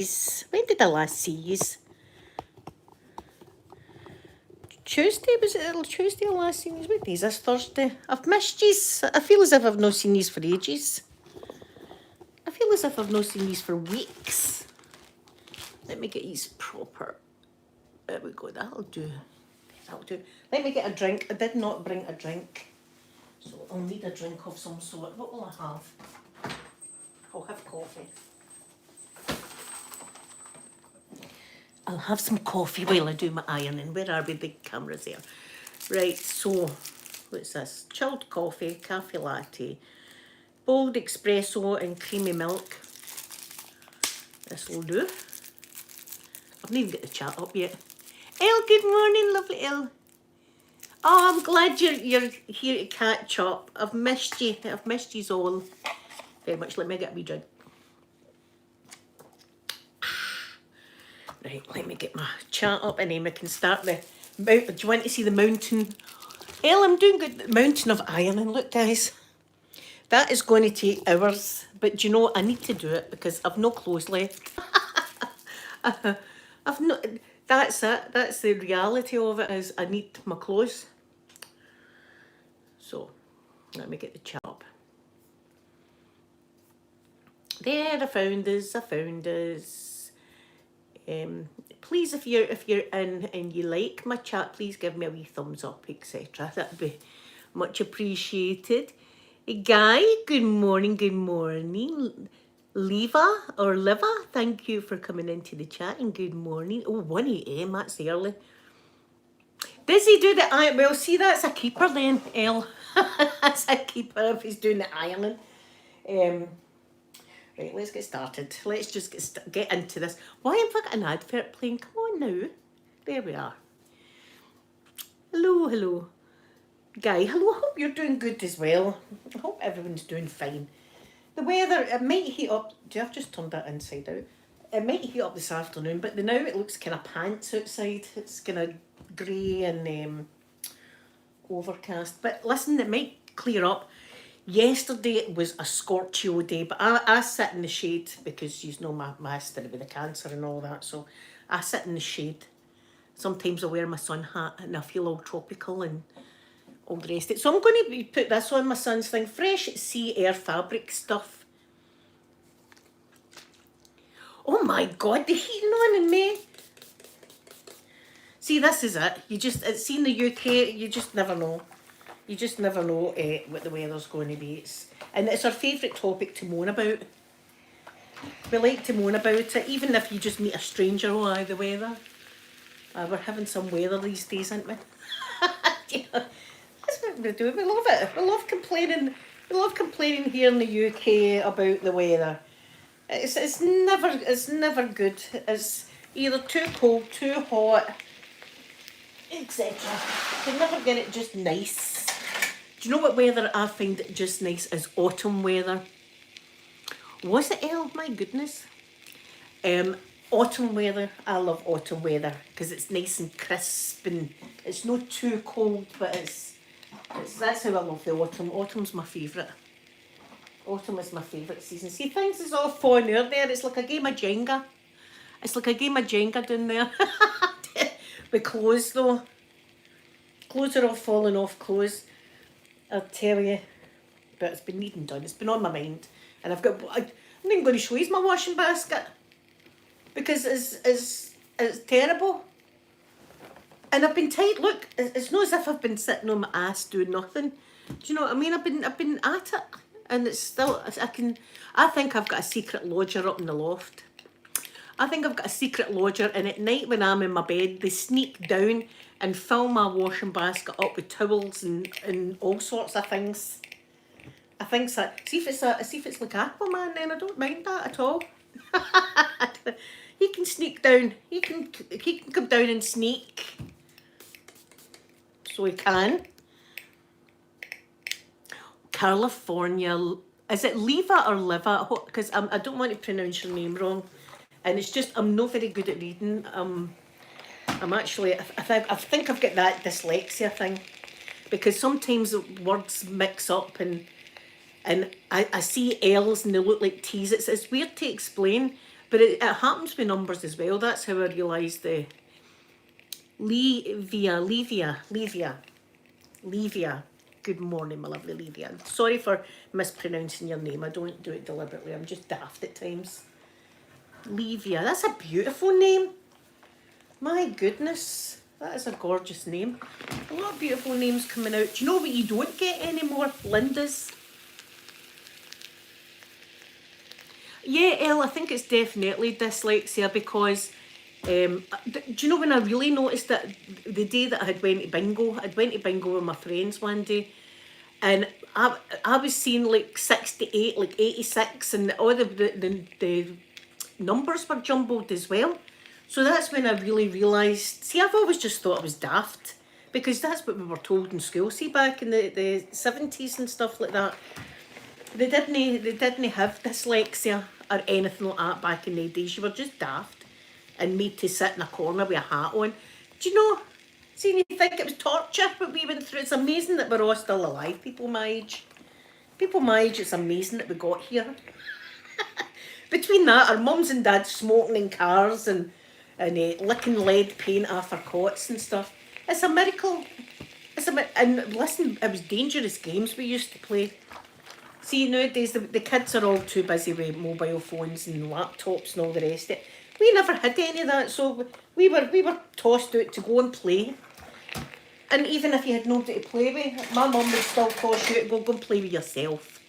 When did I last see yous? Tuesday, was it Tuesday I last seen yous? What day is this? Thursday? I've missed yous. I feel as if I've not seen yous for ages. I feel as if I've not seen yous for weeks. Let me get yous proper. There we go, that'll do. That'll do. Let me get a drink. I did not bring a drink. So I'll need a drink of some sort. What will I have? I'll have coffee. I'll have some coffee while I do my ironing. Where are we? Big cameras there. Right, so what's this? Chilled coffee, cafe latte, bold espresso and creamy milk. This will do. I've not even got the chat up yet. Elle, good morning, lovely Elle. Oh, I'm glad you're here to catch up. I've missed you. I've missed you all very much. Let me get a wee drink. Right, let me get my chat up and then we can start the mount. Do you want to see the mountain? Elle, I'm doing good. The mountain of ironing. Look, guys. That is going to take hours. But do you know, I need to do it because I've no clothes left. I've not. That's it. That's the reality of it, is I need my clothes. So, let me get the chat up. There, I found us. Please, if you're in and you like my chat, please give me a wee thumbs up, etc. That'd be much appreciated. Guy, good morning, good morning. Liva, thank you for coming into the chat and good morning. Oh, 1 a.m, that's early. Does he do the iron? Well, see, that's a keeper then, Elle. That's a keeper if he's doing the ironing. Right, let's get started. Let's just get into this. Why have I got an advert playing? Come on now. There we are. Hello. Guy, hello. I hope you're doing good as well. I hope everyone's doing fine. The weather, it might heat up. I've just turned that inside out. It might heat up this afternoon, but now it looks kind of pants outside. It's kind of grey and overcast. But listen, it might clear up. Yesterday was a scorchio day, but I sit in the shade because you know my history with the cancer and all that, so I sit in the shade. Sometimes I wear my sun hat and I feel all tropical and all the rest of it. So I'm going to put this on my son's thing, Fresh Sea Air fabric stuff. Oh my God, the heating on in May. See, this is it. It's in the UK, you just never know. You just never know what the weather's going to be. It's our favourite topic to moan about. We like to moan about it, even if you just meet a stranger. Oh, aye, the weather. We're having some weather these days, aren't we? Yeah, that's what we do. We love it. We love complaining. We love complaining here in the UK about the weather. It's never good. It's either too cold, too hot, etc. You never get it just nice. Do you know what weather I find just nice is autumn weather? Was it Elle? My goodness. Autumn weather. I love autumn weather because it's nice and crisp and it's not too cold, but that's how I love the autumn. Autumn's my favourite. Autumn is my favourite season. See, things is all falling out there. It's like a game of Jenga. It's like a game of Jenga down there. With clothes though. Clothes are all falling off clothes. I'll tell you, but it's been needing done. It's been on my mind, and I'm even going to show you my washing basket because it's terrible. And I've been tight. Look, it's not as if I've been sitting on my ass doing nothing. Do you know what I mean? I've been at it, and it's still. I think I've got a secret lodger up in the loft. I think I've got a secret lodger, and at night when I'm in my bed, they sneak down and fill my washing basket up with towels and all sorts of things. I think so. See if it's like Aquaman, then I don't mind that at all. He can sneak down. He can come down and sneak. So he can. California. Is it Liva or Liva? Because I don't want to pronounce your name wrong. And it's just, I'm not very good at reading. I'm actually, I think I've got that dyslexia thing. Because sometimes words mix up and I see L's and they look like T's. It's weird to explain. But it happens with numbers as well. That's how I realised the Levia. Good morning, my lovely Levia. Sorry for mispronouncing your name. I don't do it deliberately. I'm just daft at times. Levia. That's a beautiful name. My goodness. That is a gorgeous name. A lot of beautiful names coming out. Do you know what you don't get anymore? Lindas. Yeah, Elle, I think it's definitely dyslexia because do you know when I really noticed that the day that I had went to bingo, I'd went to bingo with my friends one day, and I was seeing like 68, like 86, and all the numbers were jumbled as well. So that's when I really realised, see, I've always just thought I was daft, because that's what we were told in school, see, back in the 70s and stuff like that. They didn't have dyslexia or anything like that back in the days. You were just daft and made to sit in a corner with a hat on. Do you know, see, you think it was torture what we went through. It's amazing that we're all still alive, people my age. People my age, it's amazing that we got here. Between that, our mums and dads smoking in cars and licking lead paint off our cots and stuff. It's a miracle. And listen, it was dangerous games we used to play. See, nowadays the kids are all too busy with mobile phones and laptops and all the rest of it. We never had any of that, so we were tossed out to go and play. And even if you had nobody to play with, my mum would still toss you out to go and play with yourself.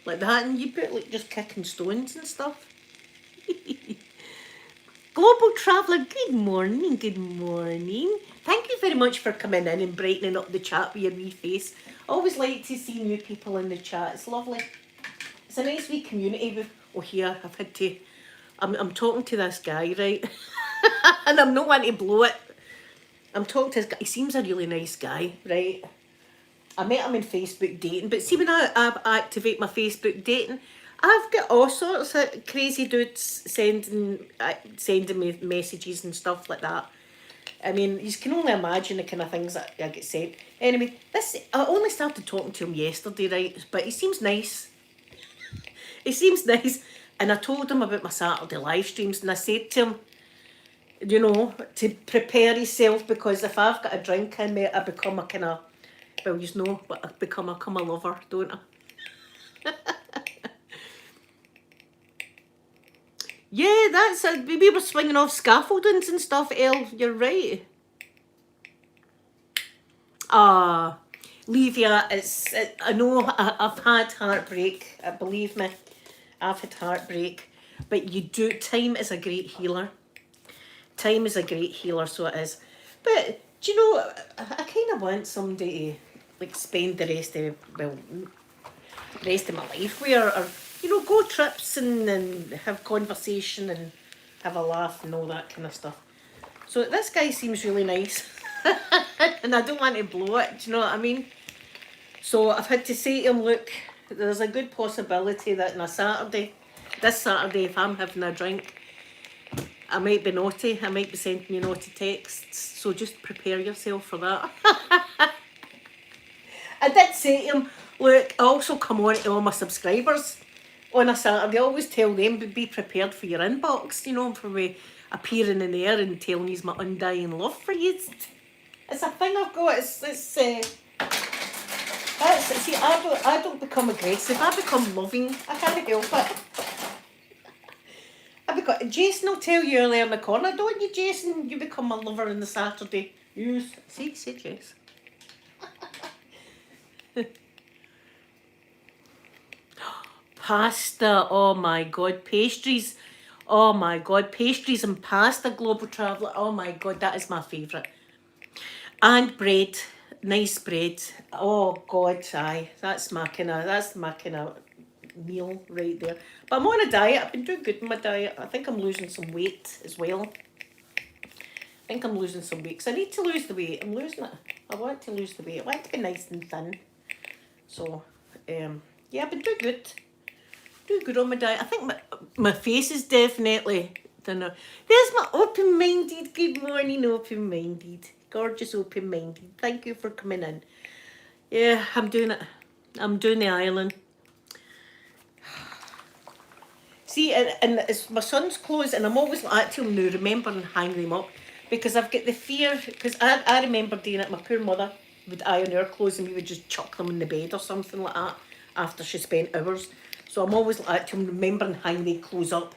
Like that, and you'd be like just kicking stones and stuff. Global Traveller, good morning, good morning. Thank you very much for coming in and brightening up the chat with your wee face. I always like to see new people in the chat. It's lovely. It's a nice wee community. Here, I've had to... I'm talking to this guy, right? And I'm not wanting to blow it. I'm talking to this guy. He seems a really nice guy, right? I met him in Facebook dating, but see, when I activate my Facebook dating, I've got all sorts of crazy dudes sending me messages and stuff like that. I mean, you can only imagine the kind of things that I get sent. Anyway, I only started talking to him yesterday, right? But he seems nice. He seems nice. And I told him about my Saturday live streams, and I said to him, you know, to prepare yourself, because if I've got a drink in me, I become a kind of, well, you know, but I become a lover, don't I? Yeah, that's it. We were swinging off scaffoldings and stuff, Elle. You're right. Levia, I know I've had heartbreak. Believe me, I've had heartbreak. But time is a great healer. Time is a great healer, so it is. But, do you know, I kind of want somebody to, like, spend the rest of my life with, or you know, go trips and have conversation and have a laugh and all that kind of stuff. So this guy seems really nice. And I don't want to blow it, do you know what I mean? So I've had to say to him, look, there's a good possibility that this Saturday, if I'm having a drink, I might be naughty. I might be sending you naughty texts. So just prepare yourself for that. I did say to him, look, I also come on to all my subscribers on a Saturday. I always tell them to be prepared for your inbox, you know, for me appearing in there and telling you my undying love for you. It's a thing I've got. See, I don't become aggressive. I become loving. I can't help it. Jason will tell you earlier in the corner, don't you, Jason? You become my lover on the Saturday. Yes. See, say yes. Pasta, oh my god, pastries. Oh my god, pastries and pasta, Global Traveller. Oh my god, that is my favourite. And bread, nice bread. Oh god, aye, that's my kind of meal right there. But I'm on a diet. I've been doing good in my diet. I think I'm losing some weight as well. I think I'm losing some weight because I need to lose the weight. I'm losing it. I want to lose the weight. I want to be nice and thin. So, yeah, I've been doing good. Doing good on my diet. I think my face is definitely thinner. There's my open-minded. Good morning, open-minded. Gorgeous open-minded. Thank you for coming in. Yeah, I'm doing it. I'm doing the island. See, and it's my son's clothes, and I'm always like to him now, remember and hang them up, because I've got the fear, because I remember doing it, my poor mother would iron our clothes and we would just chuck them in the bed or something like that after she spent hours. So I'm always like to him, remember and hang the clothes up.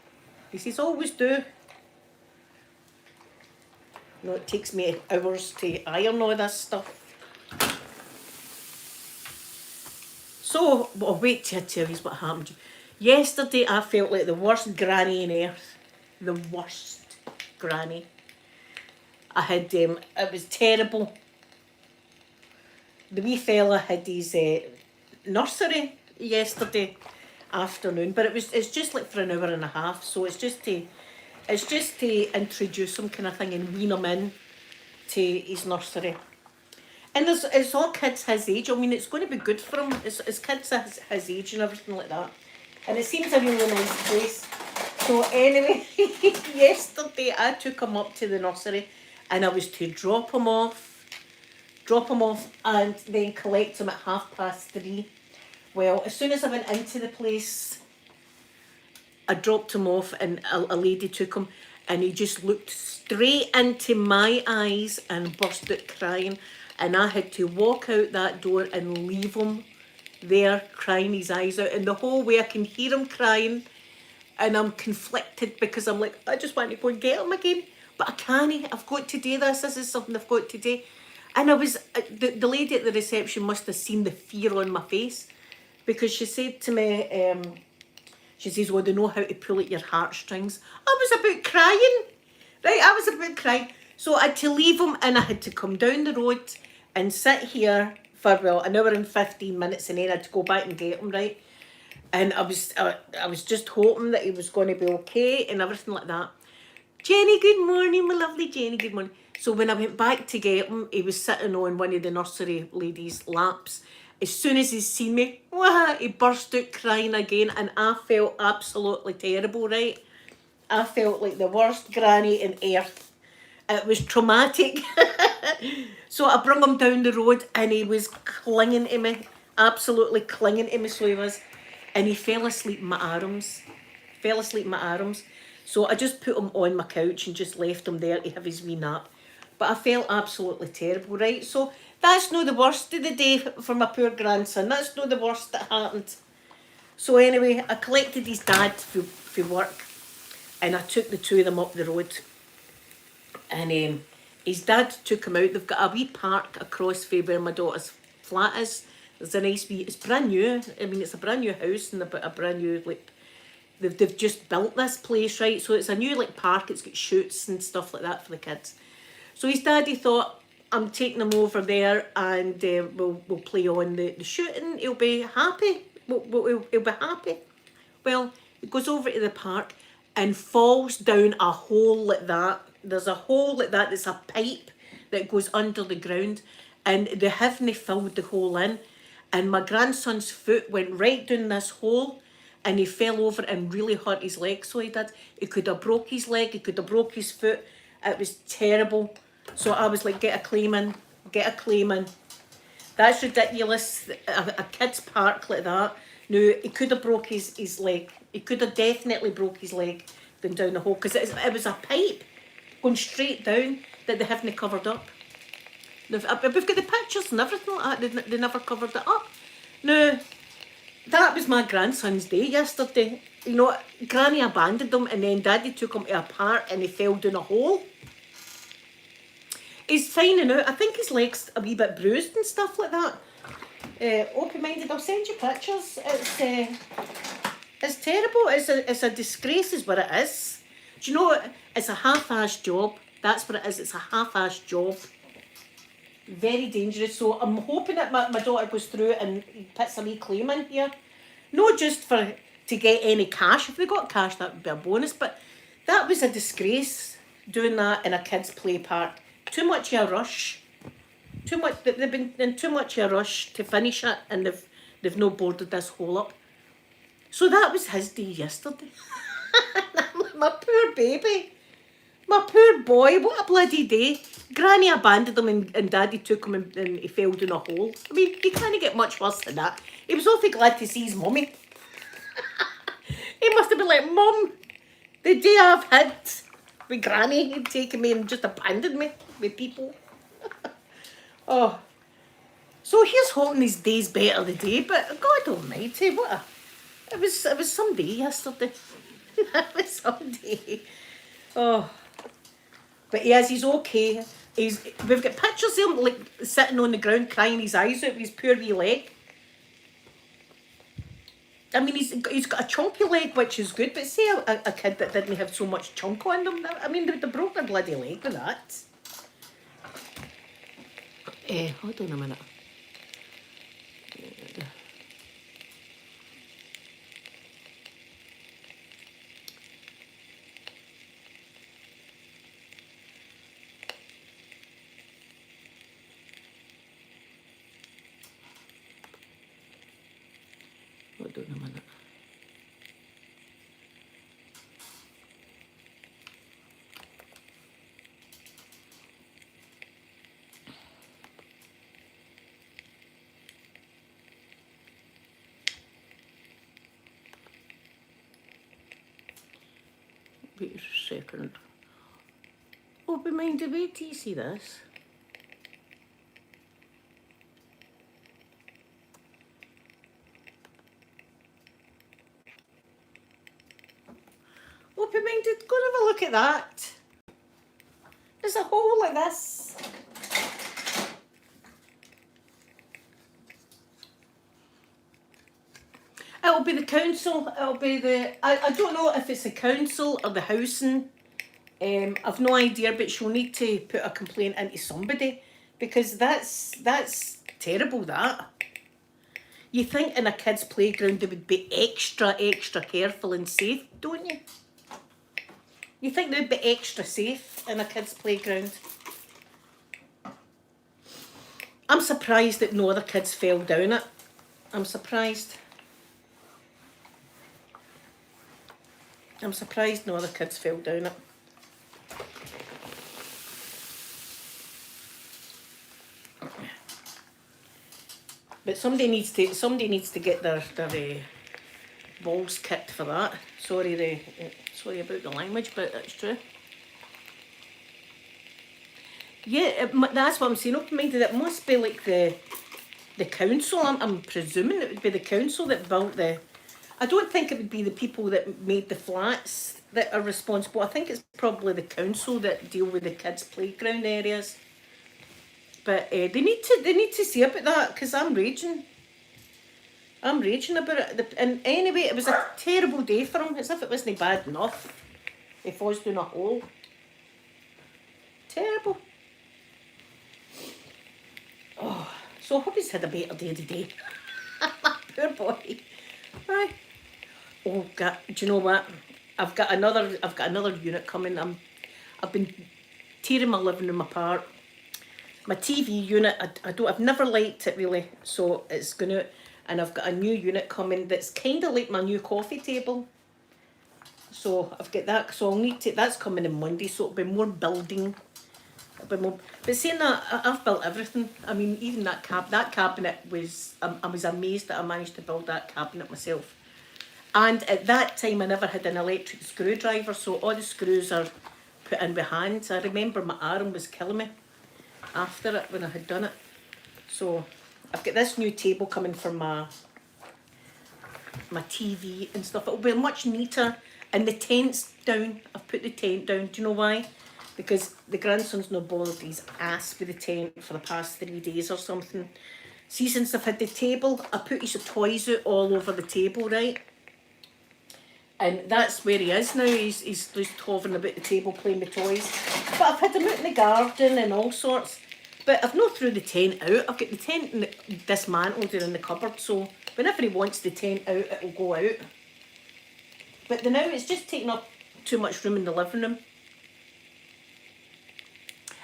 He says, always do. You know, it takes me hours to iron all this stuff. So, I'll wait till I tell you what happened. Yesterday I felt like the worst granny on earth. The worst granny. I had, it was terrible. The wee fella had his nursery yesterday afternoon, but it's just like for an hour and a half, so it's just to introduce him kind of thing and wean him in to his nursery. And it's all kids his age. I mean, it's going to be good for him. It's kids his age and everything like that. And it seems a really nice place. So anyway, yesterday I took him up to the nursery and I was to drop him off and then collect him at 3:30. Well, as soon as I went into the place, I dropped him off and a lady took him and he just looked straight into my eyes and burst out crying. And I had to walk out that door and leave him there crying his eyes out. And the whole way I can hear him crying and I'm conflicted because I'm like, I just want to go and get him again. But I can't. I've got to do this. This is something I've got to do. And I was, the lady at the reception must have seen the fear on my face because she said to me, she says, well, they know how to pull at your heartstrings. I was about crying. Right, I was about crying. So I had to leave him and I had to come down the road and sit here for, well, an hour and 15 minutes and then I had to go back and get him, right? And I was just hoping that he was going to be okay and everything like that. Jenny, good morning, my lovely Jenny, good morning. So when I went back to get him, he was sitting on one of the nursery ladies' laps. As soon as he seen me, he burst out crying again and I felt absolutely terrible, right? I felt like the worst granny on earth. It was traumatic. So I brought him down the road and he was clinging to me, absolutely clinging to me, so he was. And he fell asleep in my arms. So I just put him on my couch and just left him there to have his wee nap. But I felt absolutely terrible, right? So that's not the worst of the day for my poor grandson. That's not the worst that happened. So anyway, I collected his dad for work and I took the two of them up the road. And his dad took him out. They've got a wee park across from where my daughter's flat is. There's a nice wee, it's brand new. I mean, it's a brand new house and a brand new, like, they've just built this place, right? So it's a new, like, park. It's got shoots and stuff like that for the kids. So his daddy thought, I'm taking him over there and we'll play on the shooting. He'll be happy. He'll be happy. Well, he goes over to the park and falls down a hole like that. There's a hole like that. It's a pipe that goes under the ground and they haven't filled the hole in. And my grandson's foot went right down this hole and he fell over and really hurt his leg. So he did. He could have broke his leg. He could have broke his foot. It was terrible. So I was like, get a claim in. That's ridiculous. A kid's park like that. No, he could have broke his leg. He could have definitely broke his leg down the hole because it was a pipe going straight down that they haven't covered up. We've got the pictures and everything like that. They never covered it up. Now, that was my grandson's day yesterday. You know, Granny abandoned him and then Daddy took him to a park and he fell down a hole. He's finding out. I think his leg's a wee bit bruised and stuff like that. Open-minded, I'll send you pictures. It's terrible. It's a disgrace is what it is. Do you know what? It's a half-assed job. That's what it is. It's a half-assed job. Very dangerous. So I'm hoping that my daughter goes through and puts a wee claim in here. Not just to get any cash. If we got cash, that would be a bonus. But that was a disgrace, doing that in a kids' play park. Too much of a rush. They've been in too much of a rush to finish it, and they've no boarded this hole up. So that was his day yesterday. My poor baby. My poor boy. What a bloody day. Granny abandoned him and Daddy took him and he fell down a hole. I mean, you can't get much worse than that. He was awfully glad to see his mummy. He must have been like, Mum, the day I've had with Granny, he'd taken me and just abandoned me with people. Oh. So here's hoping his day's better the day, but God almighty, it was some day yesterday. It was some day. Oh. But yes, he's okay. We've got pictures of him like sitting on the ground crying his eyes out with his poor wee leg. I mean, he's got a chunky leg, which is good, but say a kid that didn't have so much chunk on them, I mean, they broke their bloody leg with that. Hold on a minute. Hold on a minute. Wait a second. Oh, be minded, wait till you see this. Oh, be minded, go and have a look at that. There's a hole like this. It'll be the council, it'll be I don't know if it's the council or the housing. I've no idea, but she'll need to put a complaint into somebody because that's terrible, that. You think in a kid's playground they would be extra careful and safe, don't you? You think they'd be extra safe in a kid's playground? I'm surprised that no other kids fell down it. I'm surprised. I'm surprised no other kids fell down it. But somebody needs to get their balls kicked for that. Sorry about the language, but it's true. Yeah, that's what I'm saying. Open-minded, it must be like the council. I'm presuming it would be the council that built the. I don't think it would be the people that made the flats that are responsible. I think it's probably the council that deal with the kids' playground areas. But they need to see about that because I'm raging. I'm raging about it. And anyway, it was a terrible day for him, as if it wasn't bad enough. He falls down a hole. Terrible. Oh, so I hope he's had a better day today. Poor boy. Right. Oh God, do you know what? I've got another unit coming. I've been tearing my living room apart. My TV unit, I've never liked it really, so it's going out, and I've got a new unit coming that's kind of like my new coffee table. So I've got that, so I'll need to, that's coming in Monday, so it'll be more building. It'll be more, but saying that, I've built everything. I mean, even that cabinet was, I was amazed that I managed to build that cabinet myself. And at that time, I never had an electric screwdriver, so all the screws are put in by hand. I remember my arm was killing me after it when I had done it. So I've got this new table coming for my TV and stuff. It'll be much neater, and the tent's down. I've put the tent down. Do you know why? Because the grandson's not bothered his ass with the tent for the past 3 days or something. See, since I've had the table, I put his toys out all over the table, right? And that's where he is now. He's just hovering about the table playing with toys. But I've had him out in the garden and all sorts. But I've not threw the tent out. I've got the tent dismantled in the cupboard, so whenever he wants the tent out, it'll go out. But now it's just taking up too much room in the living room.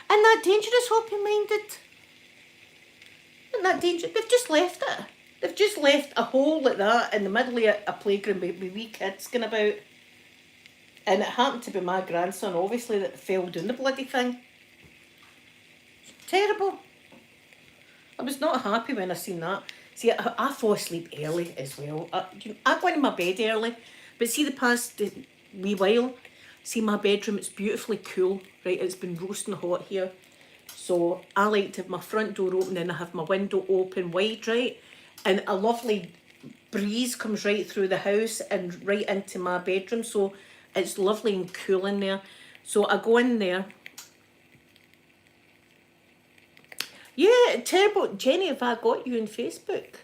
Isn't that dangerous, open-minded? Isn't that dangerous? They've just left it. They've just left a hole like that in the middle of a playground with wee kids going about. And it happened to be my grandson, obviously, that fell down the bloody thing. Terrible. I was not happy when I seen that. See, I fall asleep early as well. I go into my bed early, But see the past wee while, see my bedroom, it's beautifully cool, right? It's been roasting hot here. So I like to have my front door open and I have my window open wide, right? And a lovely breeze comes right through the house and right into my bedroom. So it's lovely and cool in there. So I go in there. Yeah, terrible. Jenny, have I got you on Facebook?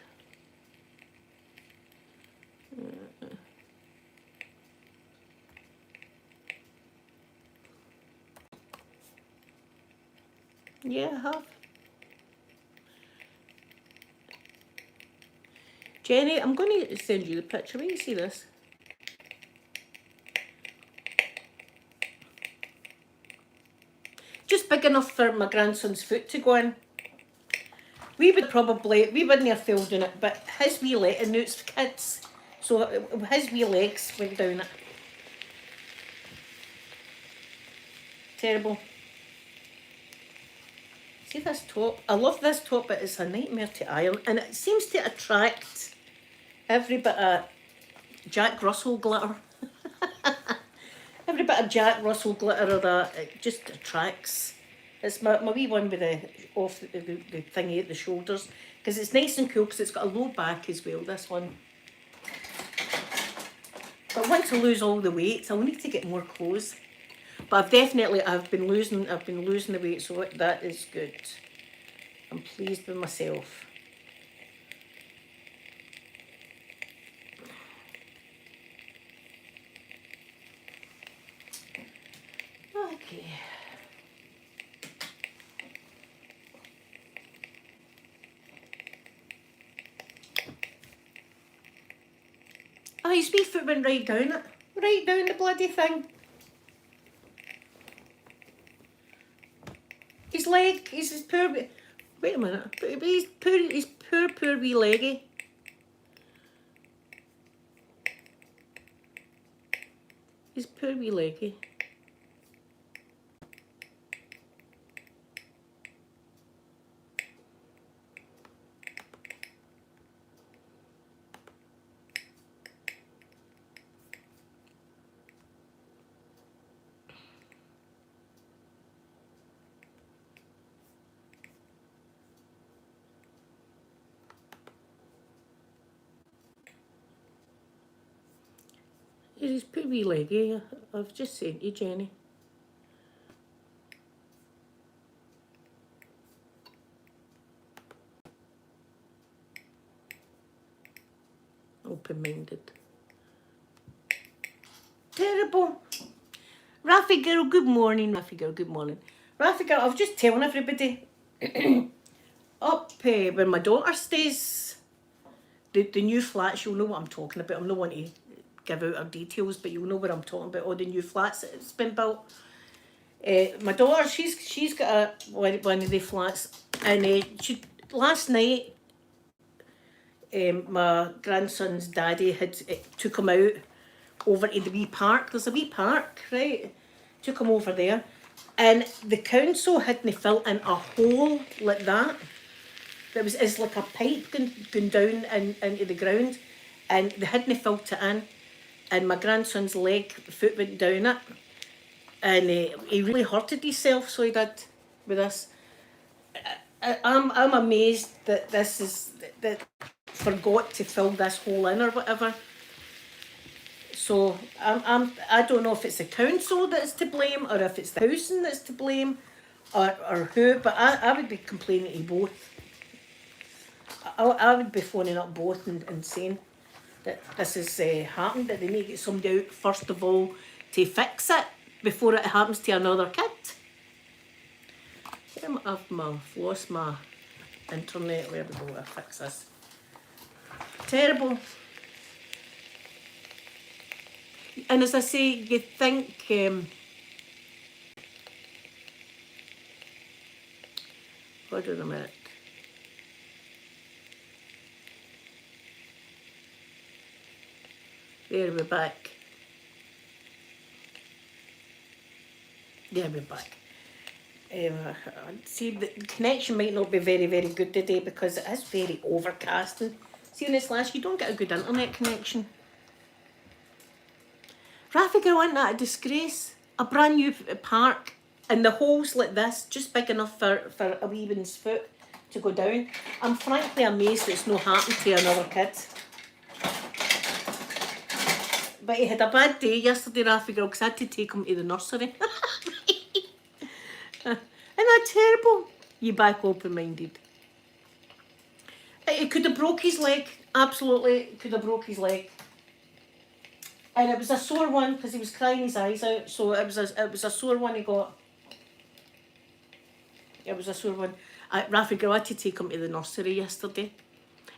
Yeah, I have. Jenny, I'm going to send you the picture. Will you see this? Just big enough for my grandson's foot to go in. We wouldn't have filled in it, but his wee leg, and it's for kids, so his wee legs went down it. Terrible. See this top? I love this top, but it's a nightmare to iron, and it seems to attract every bit of Jack Russell glitter. Every bit of Jack Russell glitter or that, it just attracts. It's my wee one with the thingy at the shoulders, because it's nice and cool, because it's got a low back as well, this one. But once I lose all the weight, I'll need to get more clothes. But I've been losing the weight, so that is good. I'm pleased with myself. Okay. Oh, his wee foot went right down it. Right down the bloody thing. His leg, his poor... Wait a minute. His poor wee leggy. His poor wee leggy. His poor wee leggy. I've just sent you, Jenny. Open-minded. Terrible. Raffy girl, good morning. Raffy girl, good morning. Raffy girl, I was just telling everybody up where my daughter stays, the new flats, you'll know what I'm talking about. I'm not wanting to give out her details, but you'll know what I'm talking about, all the new flats that's been built. My daughter, she's got one of the flats, and last night my grandson's daddy took him out over to the wee park. There's a wee park, right? Took him over there, and the council hadn't filled in a hole like that. It's like a pipe going down into the ground, and they hadn't filled it in, and my grandson's foot went down it, and he really hurted himself, so he did with this. I'm amazed that that forgot to fill this hole in or whatever. So I don't know if it's the council that's to blame, or if it's the housing that's to blame, or who, but I would be complaining to both. I would be phoning up both and saying that this has happened, that they need to get somebody out first of all to fix it before it happens to another kid. I've lost my internet. Where we go, I fix this. Terrible. And as I say, you think hold on a minute. There, we're back. Yeah, we're back. See, the connection might not be very, very good today because it is very overcast. And see, in this last, you don't get a good internet connection. Rafi girl went at a disgrace. A brand new park, and the hole's like this, just big enough for a wee one's foot to go down. I'm frankly amazed it's not happened to another kid. But he had a bad day yesterday, Rafi girl, because I had to take him to the nursery. Isn't that terrible? You back open-minded. He could have broke his leg. Absolutely could have broke his leg. And it was a sore one because he was crying his eyes out. So it was a sore one he got. It was a sore one. Rafi girl, I had to take him to the nursery yesterday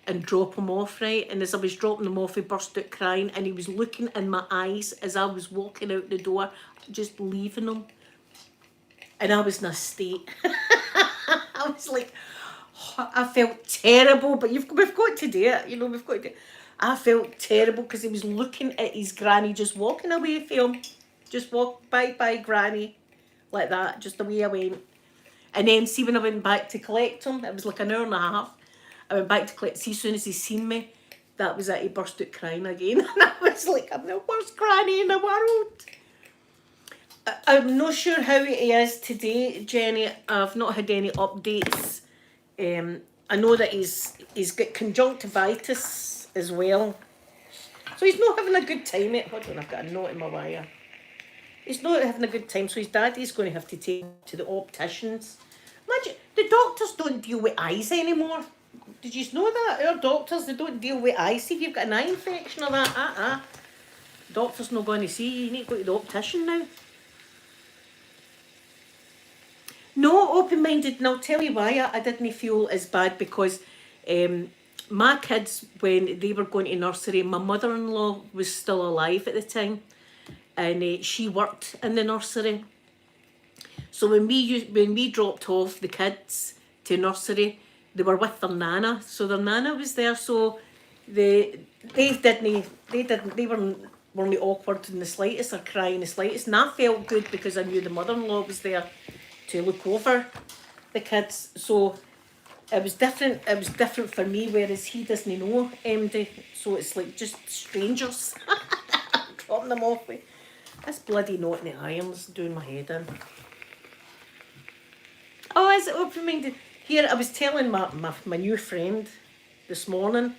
and drop him off, right? And as I was dropping him off, he burst out crying, and he was looking in my eyes as I was walking out the door, just leaving him. And I was in a state. I was like, oh, I felt terrible, but we've got to do it, we've got to do it. I felt terrible because he was looking at his granny just walking away from him. Just walk bye granny, like that, just away I went. And then see when I went back to collect him, it was like an hour and a half. I went back to collect, see as soon as he seen me, that was it, he burst out crying again. And I was like, I'm the worst granny in the world. I'm not sure how he is today, Jenny. I've not had any updates. I know that he's got conjunctivitis as well. So he's not having a good time. Hold on, I've got a note in my wire. He's not having a good time, so his daddy's going to have to take him to the opticians. Imagine, the doctors don't deal with eyes anymore. Did you know that? Our doctors, they don't deal with eyes. See if you've got an eye infection or that, doctor's not going to see you. You need to go to the optician now. No, open-minded, and I'll tell you why I didn't feel as bad, because my kids, when they were going to nursery, my mother-in-law was still alive at the time, and she worked in the nursery. So when we dropped off the kids to nursery, they were with their nana, so their nana was there. So they weren't awkward in the slightest or crying in the slightest, and I felt good because I knew the mother-in-law was there to look over the kids. So it was different. It was different for me, whereas he doesn't know MD, so it's like just strangers dropping them off with. This bloody knot in the irons doing my head in. Oh, is it open-minded? Here, I was telling my new friend this morning,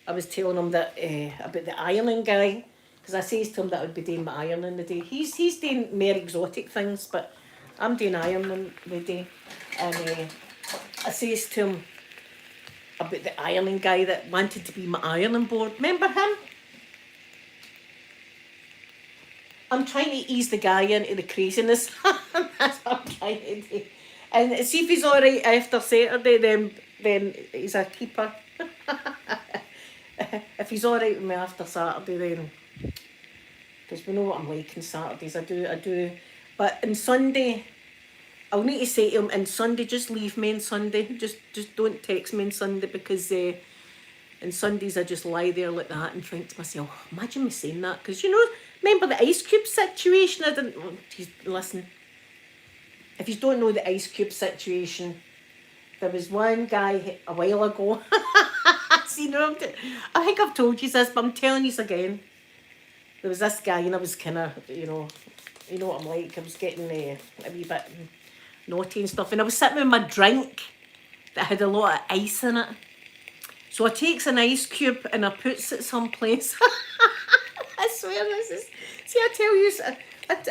I was telling him that about the ironing guy, because I says to him that I would be doing my ironing the day. He's doing more exotic things, but I'm doing ironing the day. And I says to him about the ironing guy that wanted to be my ironing board. Remember him? I'm trying to ease the guy into the craziness. That's what I'm trying to do. And see if he's alright after Saturday, then he's a keeper. If he's alright with me after Saturday, then, because we know what I'm like on Saturdays, I do. But on Sunday, I'll need to say to him, on Sunday, just leave me on Sunday. Just don't text me on Sunday, because on Sundays I just lie there like that and think to myself, imagine me saying that. Because, remember the Ice Cube situation? I didn't, listen. If you don't know the Ice Cube situation, there was one guy a while ago. See, I think I've told you this, but I'm telling you again. There was this guy, and I was kind of, you know what I'm like. I was getting a wee bit naughty and stuff, and I was sitting with my drink that had a lot of ice in it. So I takes an ice cube and I puts it someplace. I swear this is. See, I tell you,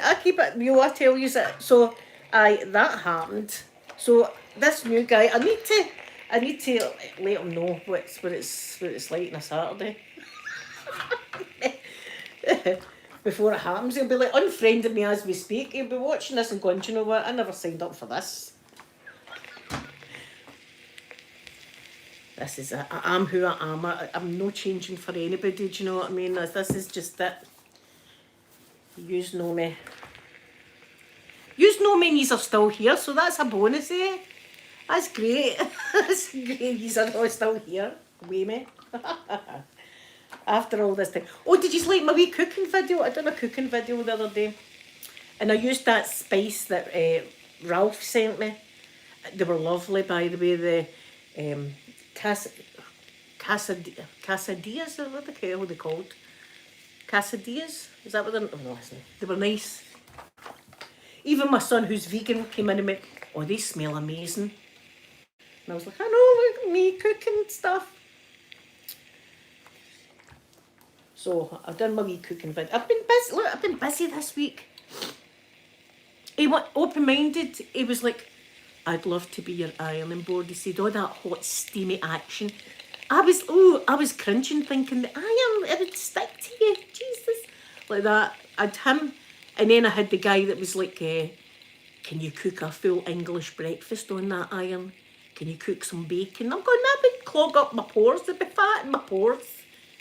I keep it real. I tell you that. So that happened. So this new guy, I need to let him know what it's like on a Saturday. Before it happens, he'll be like unfriending me as we speak. He'll be watching this and going, do you know what? I never signed up for this. This is it. I'm who I am. I'm no changing for anybody. Do you know what I mean? This is just it. Yous know me. Yous know me and yous are still here, so that's a bonus, eh? That's great. That's great. Yous are all still here with me. After all this time. Oh, did you like my wee cooking video? I done a cooking video the other day. And I used that spice that Ralph sent me. They were lovely, by the way. The quesadillas, what are they called? Quesadillas. Is that what they're? Oh no, listen. They were nice. Even my son, who's vegan, came in and went, "Oh, they smell amazing." And I was like, "I know, look at me cooking stuff." So I've done my wee cooking vid. I've been busy. Look, I've been busy this week. He went open-minded. He was like, "I'd love to be your ironing board." He said, "All that hot, steamy action." I was cringing, thinking the iron, it would stick to you, Jesus, like that. I'd him, and then I had the guy that was like, "Can you cook a full English breakfast on that iron? Can you cook some bacon?" I'm going, that would clog up my pores. There'd be fat in my pores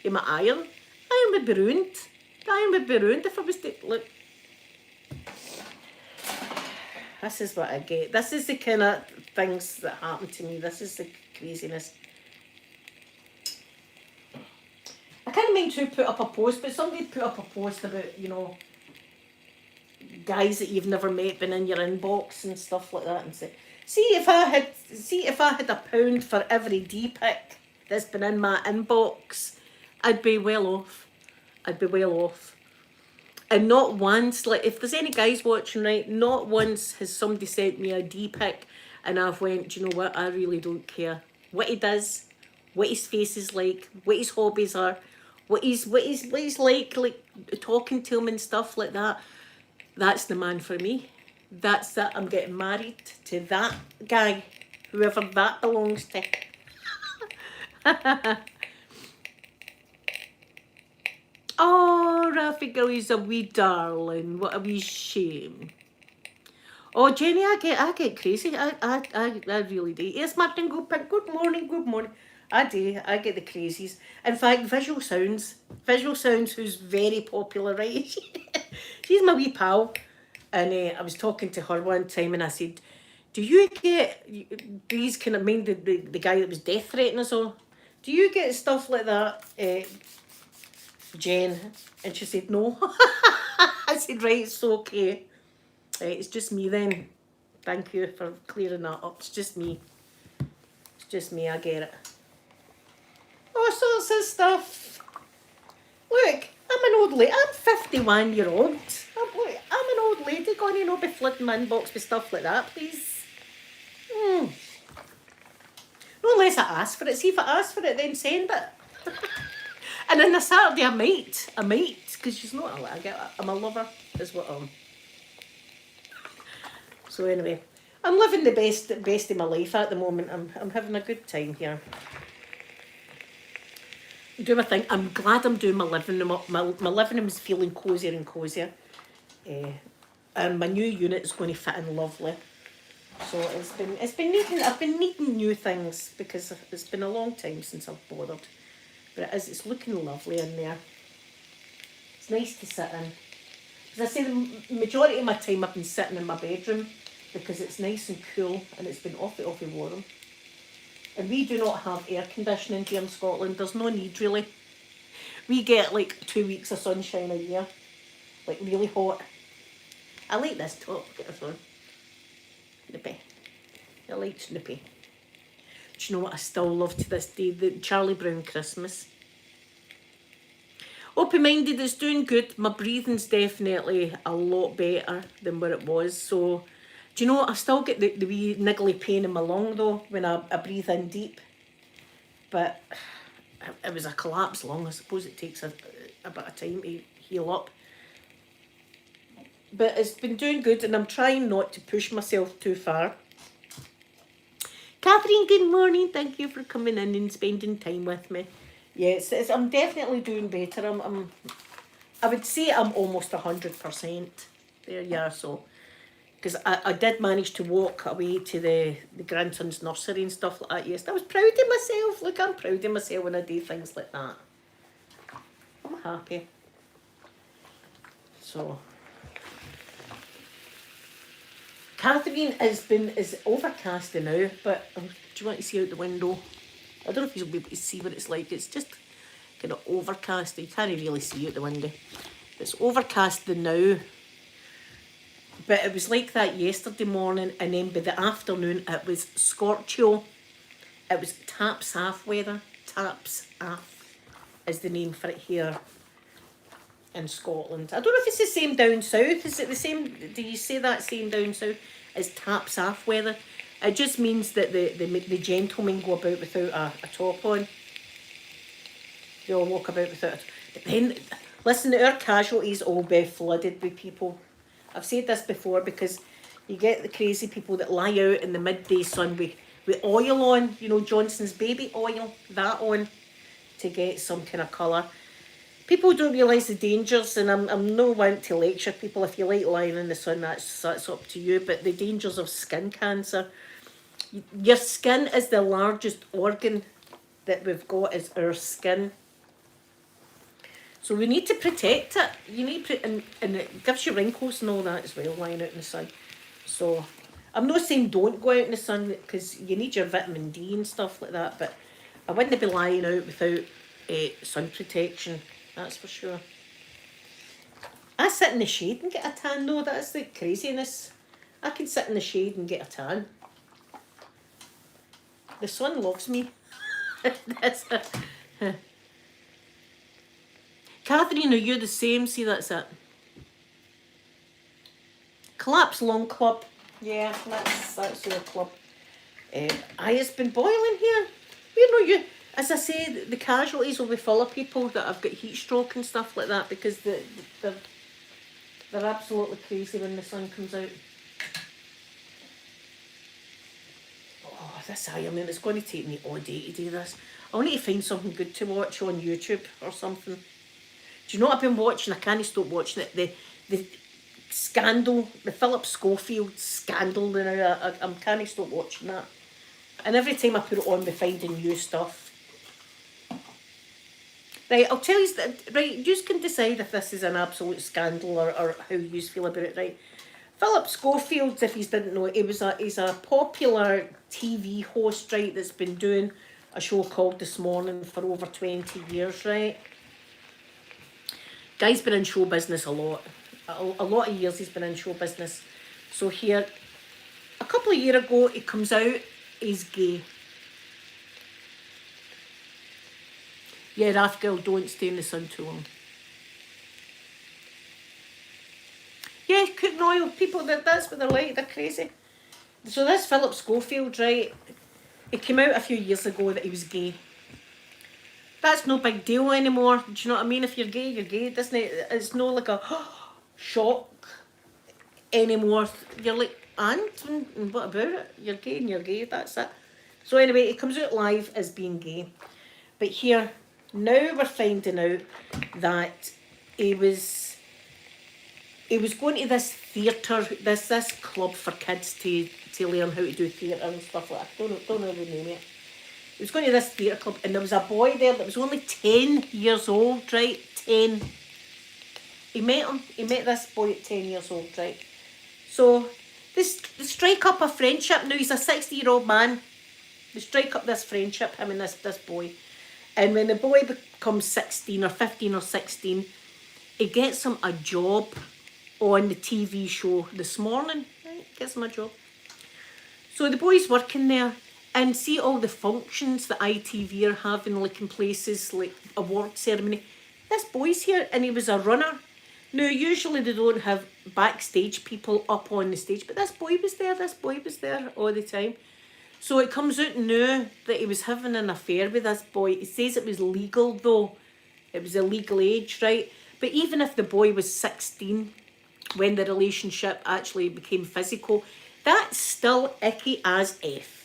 in my iron. Iron would be ruined. The iron would be ruined if I was to look. This is what I get. This is the kind of things that happen to me. This is the craziness. I can't mind who put up a post, but somebody put up a post about, you know, guys that you've never met been in your inbox and stuff like that, and say, see if I had £1 for every D pic that's been in my inbox, I'd be well off. I'd be well off. And not once, like if there's any guys watching, right, not once has somebody sent me a D pic and I've went, "Do you know what, I really don't care what he does, what his face is like, what his hobbies are, what he's like talking to him and stuff like that. That's the man for me. That's that. I'm getting married to that guy, whoever that belongs to." Oh, Rafi Gilly's a wee darling. What a wee shame. Oh, Jenny, I get crazy. I really do. Yes, Martin, good morning, good morning. I do. I get the crazies. In fact, Visual Sounds, who's very popular, right? She's my wee pal, and I was talking to her one time, and I said, "Do you get these kind of mind the guy that was death threatening us all? Do you get stuff like that, Jen?" And she said, "No." I said, "Right, it's okay. It's just me then. Thank you for clearing that up. It's just me. It's just me, I get it." All sorts of stuff. Look, I'm an old lady. I'm 51-year-old. I'm an old lady going to not be flooding my inbox with stuff like that, please. Not unless I ask for it. See, if I ask for it, then send it. And then a Saturday I might, because she's not I'm a lover, is what I'm. So anyway, I'm living the best of my life at the moment. I'm having a good time here. Do my thing. I'm glad I'm doing my living room up. My living room is feeling cosier and cosier. And my new unit is going to fit in lovely. So it's been needing. I've been needing new things because it's been a long time since I've bothered. But it's looking lovely in there. It's nice to sit in. As I say, the majority of my time I've been sitting in my bedroom because it's nice and cool and it's been awfully warm. And we do not have air conditioning here in Scotland. There's no need really. We get like 2 weeks of sunshine a year. Like really hot. I like this top. Get this on. Snoopy. I like Snoopy. Do you know what I still love to this day? The Charlie Brown Christmas. Open-minded is doing good. My breathing's definitely a lot better than what it was. So, do you know what? I still get the wee niggly pain in my lung though when I breathe in deep. But it was a collapsed lung. I suppose it takes a bit of time to heal up. But it's been doing good and I'm trying not to push myself too far. Catherine, good morning. Thank you for coming in and spending time with me. Yes, I'm definitely doing better. I would say I'm almost 100% there, yeah, so. Because I did manage to walk away to the grandson's nursery and stuff like that, yes. I was proud of myself. Look, I'm proud of myself when I do things like that. I'm happy. So. Catherine is overcast now, but do you want to see out the window? I don't know if you'll be able to see what it's like. It's just kind of overcast. You can't really see out the window. It's overcast now. But it was like that yesterday morning, and then by the afternoon it was scorchio. It was Taps Half weather. Taps Half is the name for it here. in Scotland. I don't know if it's the same down south. Is it the same? Do you say that same down south as taps off weather? It just means that the gentlemen go about without a top on. They all walk about without it. But then, listen, our casualties all be flooded with people. I've said this before because you get the crazy people that lie out in the midday sun with oil on, you know, Johnson's baby oil, that on, to get some kind of colour. People don't realise the dangers, and I'm no one to lecture people. If you like lying in the sun, that's up to you. But the dangers of skin cancer. Your skin is the largest organ that we've got, is our skin. So we need to protect it. You need and it gives you wrinkles and all that as well, lying out in the sun. So I'm not saying don't go out in the sun because you need your vitamin D and stuff like that, but I wouldn't be lying out without sun protection, that's for sure. I sit in the shade and get a tan though, that's the craziness. I can sit in the shade and get a tan. The sun loves me. That's it. Catherine, are you the same? See, that's it. Collapse Lawn Club. Yeah, that's your club. It's been boiling here. You know, as I say, the casualties will be full of people that have got heat stroke and stuff like that because they're absolutely crazy when the sun comes out. Oh, this ironing, it's going to take me all day to do this. I need to find something good to watch on YouTube or something. Do you know what I've been watching? I can't stop watching it. The scandal, the Philip Schofield scandal. I can't stop watching that. And every time I put it on, we're finding new stuff. Right, I'll tell you, right, you can decide if this is an absolute scandal or how you feel about it, right? Philip Schofield, if you didn't know, he's a popular TV host, right, that's been doing a show called This Morning for over 20 years, right? Guy's been in show business a lot. A lot of years he's been in show business. So here, a couple of years ago, he comes out, he's gay. Yeah, Raf girl, don't stay in the sun too long. Yeah, cooking oil, people, that's what they're like, they're crazy. So this Philip Schofield, right, he came out a few years ago that he was gay. That's no big deal anymore. Do you know what I mean? If you're gay, you're gay. It's no like a shock anymore. You're like, and what about it? You're gay and you're gay, that's it. So anyway, he comes out live as being gay. But here, now we're finding out that he was going to this theatre, this club for kids to learn how to do theatre and stuff like that. Don't know the name of it. He was going to this theatre club and there was a boy there that was only 10 years old, right? 10. He met this boy at 10 years old, right? So they strike up a friendship. Now he's a 60-year-old man. They strike up this friendship, him and this boy. And when the boy becomes 16 or 15 or 16, he gets him a job on the TV show This Morning, right? Gets him a job. So the boy's working there. And see all the functions that ITV are having, like in places like award ceremony. This boy's here and he was a runner. Now, usually they don't have backstage people up on the stage, but this boy was there all the time. So it comes out now that he was having an affair with this boy. He says it was legal though. It was a legal age, right? But even if the boy was 16 when the relationship actually became physical, that's still icky as F.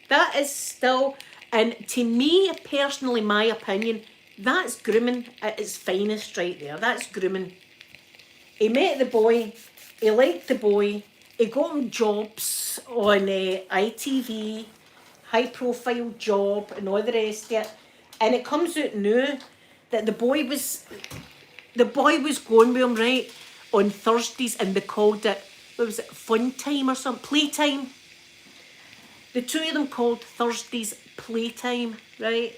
That is still, and to me personally, my opinion, that's grooming at its finest right there. That's grooming. He met the boy, he liked the boy, he got him jobs on ITV, high profile job and all the rest of it. And it comes out now that the boy was going with him, right, on Thursdays, and they called it, what was it, fun time or something, playtime. The two of them called Thursdays playtime, right?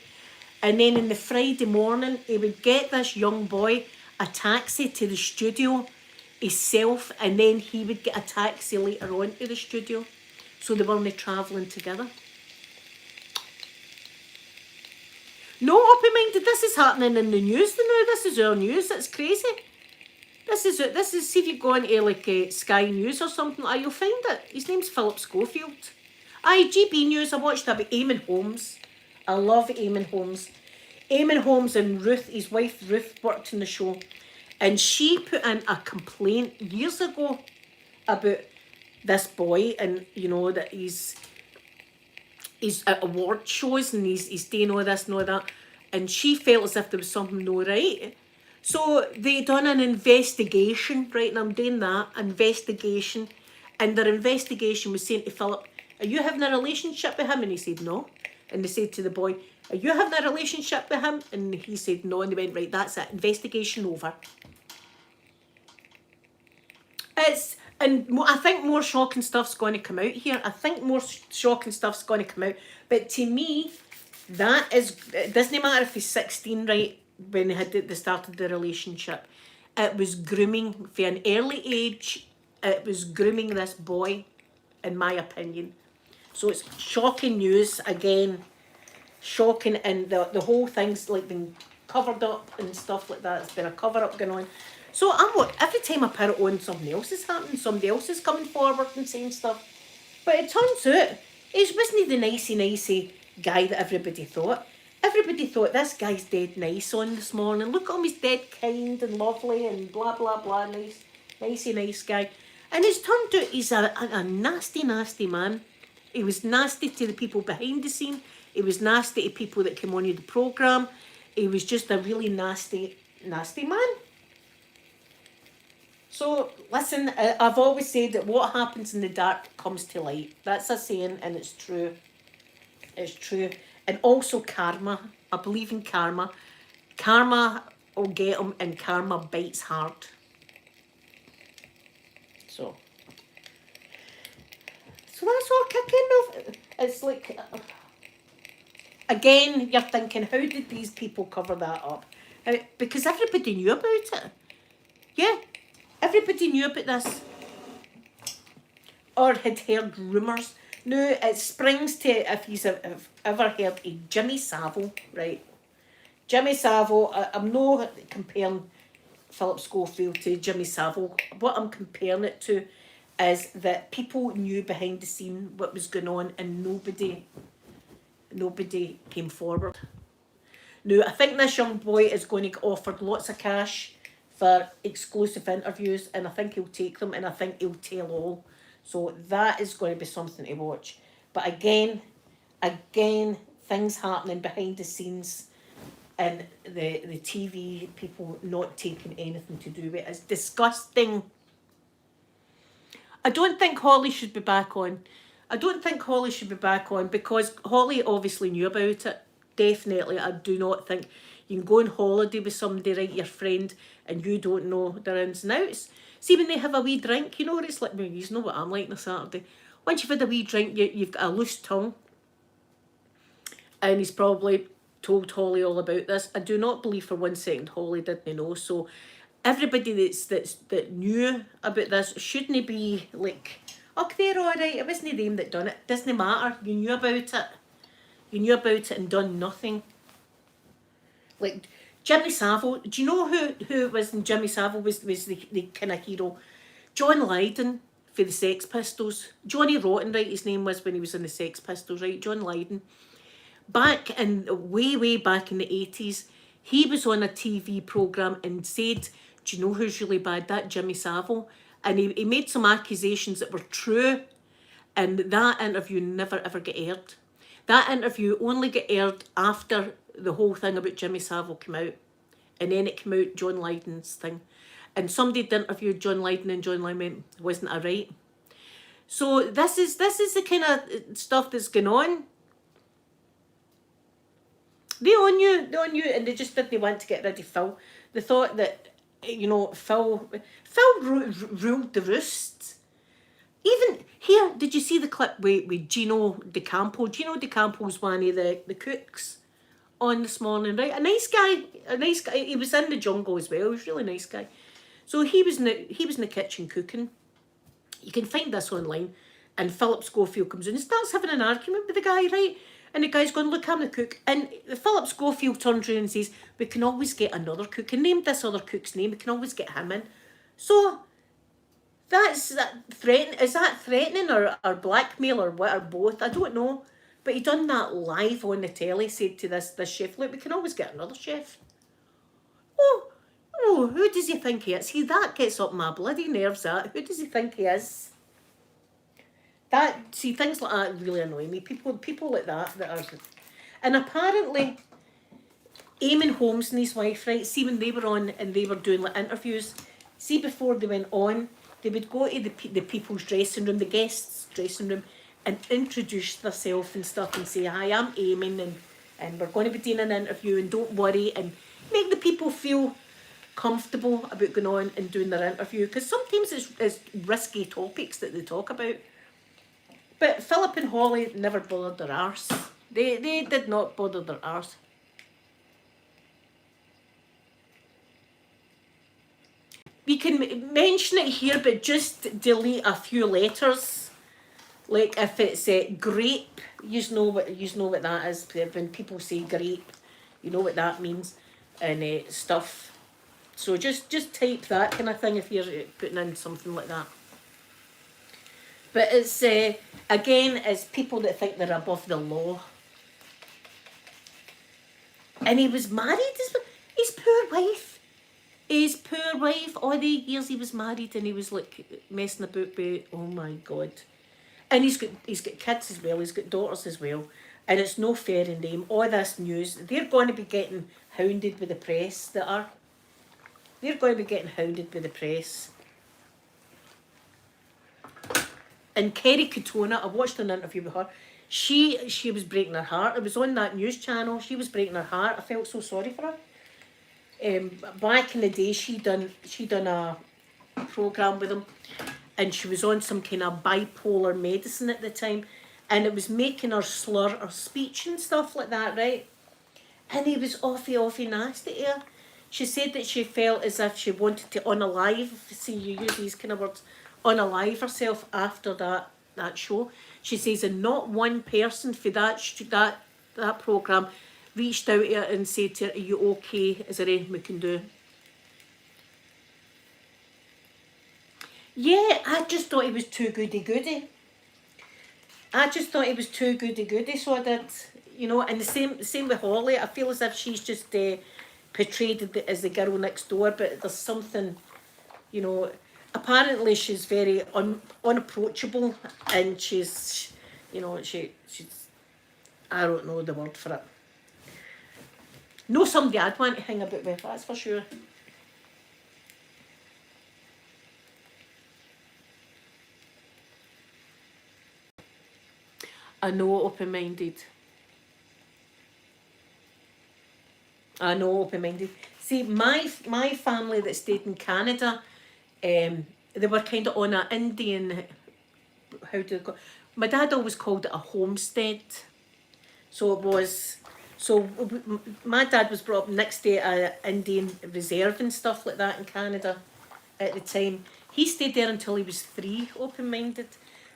And then in the Friday morning, he would get this young boy a taxi to the studio himself, and then he would get a taxi later on to the studio. So they weren't travelling together. No open-minded. This is happening in the news now. This is our news. It's crazy. This is. See if you go into like Sky News or something, you'll find it. His name's Philip Schofield. GB News. I watched that with Eamon Holmes. I love Eamon Holmes. Eamon Holmes and Ruth, his wife Ruth, worked in the show, and she put in a complaint years ago about this boy, and you know that he's at award shows and he's doing all this and all that, and she felt as if there was something no right. So they done an investigation, right? And I'm doing that investigation, and their investigation was saying to Philip, "Are you having a relationship with him?" And he said no. And they said to the boy, "Are you having a relationship with him?" And he said no. And they went, "Right, that's it. Investigation over." I think more shocking stuff's going to come out here. I think more shocking stuff's going to come out. But to me, it doesn't matter if he's 16, right, when they started the relationship. It was grooming for an early age. It was grooming this boy, in my opinion. So it's shocking news again. Shocking, and the whole thing's like been covered up and stuff like that. It's been a cover up going on. So every time I put it on, something else is happening. Somebody else is coming forward and saying stuff. But it turns out he wasn't the nicey guy that everybody thought. Everybody thought this guy's dead nice on this morning. Look at him, he's dead kind and lovely and blah blah blah, nice guy. And it's turned out he's a nasty man. He was nasty to the people behind the scene. He was nasty to people that came on the programme. He was just a really nasty man. So, listen, I've always said that what happens in the dark comes to light. That's a saying, and it's true. It's true. And also karma. I believe in karma. Karma will get him, and karma bites hard. So that's all kicking off. It's like, again, you're thinking, how did these people cover that up? Because everybody knew about it. Yeah, everybody knew about this. Or had heard rumours. Now, it springs to, if you've ever heard of Jimmy Savile, right? Jimmy Savile, I'm not comparing Philip Schofield to Jimmy Savile. What I'm comparing it to is that people knew behind the scene what was going on, and nobody came forward. Now, I think this young boy is going to get offered lots of cash for exclusive interviews, and I think he'll take them, and I think he'll tell all. So that is going to be something to watch. But again, things happening behind the scenes, and the TV people not taking anything to do with it. It's disgusting. I don't think Holly should be back on. Because Holly obviously knew about it. Definitely, I do not think you can go on holiday with somebody, right, your friend, and you don't know their ins and outs. See, when they have a wee drink, you know what it's like. Well, you know what I'm like on a Saturday. Once you've had a wee drink, you've got a loose tongue. And he's probably told Holly all about this. I do not believe for 1 second Holly didn't know. So everybody that knew about this shouldn't be like, oh, they're all right. It wasn't them that done it. Doesn't matter. You knew about it. You knew about it and done nothing. Like Jimmy Savile. Do you know who was in Jimmy Savile was the kind of hero? John Lydon for the Sex Pistols. Johnny Rotten, right? His name was when he was in the Sex Pistols, right? John Lydon. Back in way back in the 80s, he was on a TV programme and said, do you know who's really bad? That Jimmy Savile. And he made some accusations that were true, and that interview never ever got aired. That interview only got aired after the whole thing about Jimmy Savile came out, and then it came out John Lydon's thing, and somebody had interviewed John Lydon, and John Lydon went, wasn't I right? So this is the kind of stuff that's going on. They all knew, and they just didn't want to get rid of Phil. They thought that, you know, Phil ruled the roost. Even here, did you see the clip with Gino D'Acampo? Gino D'Acampo was one of the cooks on this morning, right? A nice guy. He was in the jungle as well. He was a really nice guy. So he was in the kitchen cooking. You can find this online. And Philip Schofield comes in and starts having an argument with the guy, right? And the guy's going, look, I'm the cook. And Philip Schofield turns around and says, we can always get another cook. And named this other cook's name, we can always get him in. So that threatening. Is that threatening or blackmail or what, or both? I don't know. But he done that live on the telly, said to this chef, look, we can always get another chef. Oh, who does he think he is? See, that gets up my bloody nerves, that. Who does he think he is? See, things like that really annoy me. People like that are... And apparently, Eamon Holmes and his wife, right, see when they were on and they were doing like interviews, see before they went on, they would go to the people's dressing room, the guests' dressing room, and introduce themselves and stuff and say, hi, I'm Eamon, and we're going to be doing an interview, and don't worry, and make the people feel comfortable about going on and doing their interview, because sometimes it's risky topics that they talk about. But Philip and Holly never bothered their arse. They did not bother their arse. You can mention it here, but just delete a few letters. Like if it's grape, you know what that is. When people say grape, you know what that means, and stuff. So just type that kind of thing if you're putting in something like that. But it's again, it's people that think they're above the law. And he was married. His poor wife. All the years he was married, and he was like messing about with. Oh my God! And he's got kids as well. He's got daughters as well. And it's no fair in them. All this news, they're going to be getting hounded with the press. They're going to be getting hounded with the press. And Kerry Katona, I watched an interview with her. She was breaking her heart. It was on that news channel. She was breaking her heart. I felt so sorry for her. Back in the day, she done a program with him, and she was on some kind of bipolar medicine at the time, and it was making her slur her speech and stuff like that, right? And he was awfully nasty to her. She said that she felt as if she wanted to unalive, see you use these kind of words, unalive herself after that show. She says, and not one person for that programme reached out to her and said to her, are you okay? Is there anything we can do? Yeah, I just thought he was too goody-goody. So I did, and the same with Holly. I feel as if she's just portrayed as the girl next door, but there's something, apparently she's very unapproachable, and she's, she's, I don't know the word for it. No, somebody I'd want to hang about with, that's for sure. I know open-minded. See, my family that stayed in Canada, they were kind of on an Indian, how do they call it? My dad always called it a homestead. So it was, my dad was brought up next to an Indian reserve and stuff like that in Canada at the time. He stayed there until he was 3, open-minded.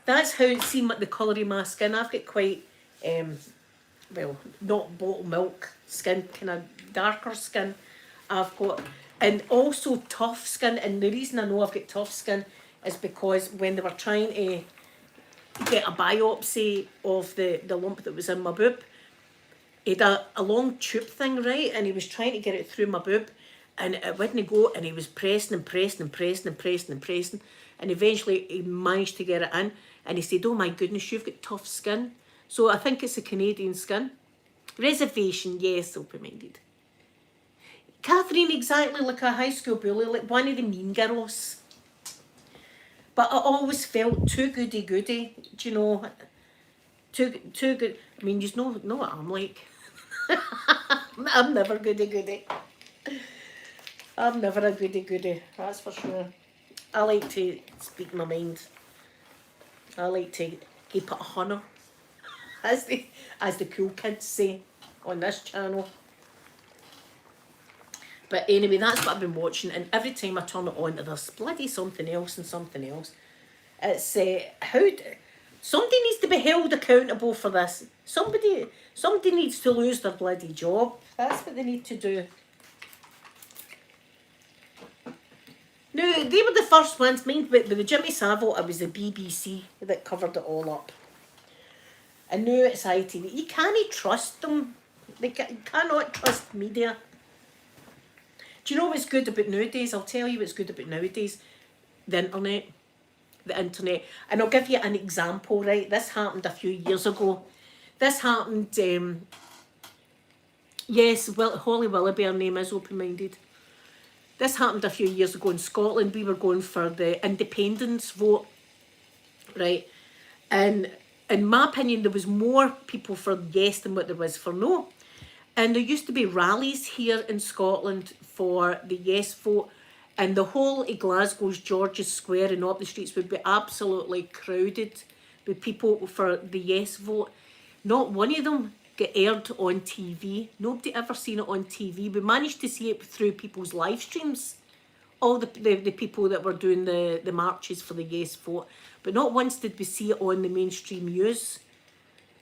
That's how it seemed the colour of my skin. I've got quite, well, not bottle milk skin, kind of darker skin. I've got, and also tough skin. And the reason I know I've got tough skin is because when they were trying to get a biopsy of the lump that was in my boob, he had a long tube thing, right? And he was trying to get it through my boob, and it wouldn't go, and he was pressing and pressing and pressing and pressing and pressing, and eventually he managed to get it in, and he said, oh my goodness, you've got tough skin. So I think it's a Canadian skin. Reservation, yes, open-minded. Catherine, exactly like a high school bully, like one of the mean girls. But I always felt too goody-goody, do you know? Too good. I mean, you know what I'm like. I'm never goody-goody. I'm never a goody-goody, that's for sure. I like to speak my mind. I like to keep it 100, as the cool kids say on this channel. But anyway, that's what I've been watching, and every time I turn it on, there's bloody something else and something else. It's Somebody needs to be held accountable for this. Somebody needs to lose their bloody job. That's what they need to do. Now, they were the first ones, mind, but with the Jimmy Savile, it was the BBC that covered it all up. And now it's ITV. You can't trust them. You cannot trust media. Do you know what's good about nowadays? I'll tell you what's good about nowadays. The internet. The internet. And I'll give you an example, right? This happened a few years ago. This happened, yes, Holly Willoughby, her name is open-minded. This happened a few years ago in Scotland. We were going for the independence vote, right? And in my opinion, there was more people for yes than what there was for no. And there used to be rallies here in Scotland for the yes vote. And the whole of Glasgow's George's Square and up the streets would be absolutely crowded with people for the yes vote. Not one of them get aired on TV. Nobody ever seen it on TV. We managed to see it through people's live streams. All the people that were doing the marches for the yes vote. But not once did we see it on the mainstream news.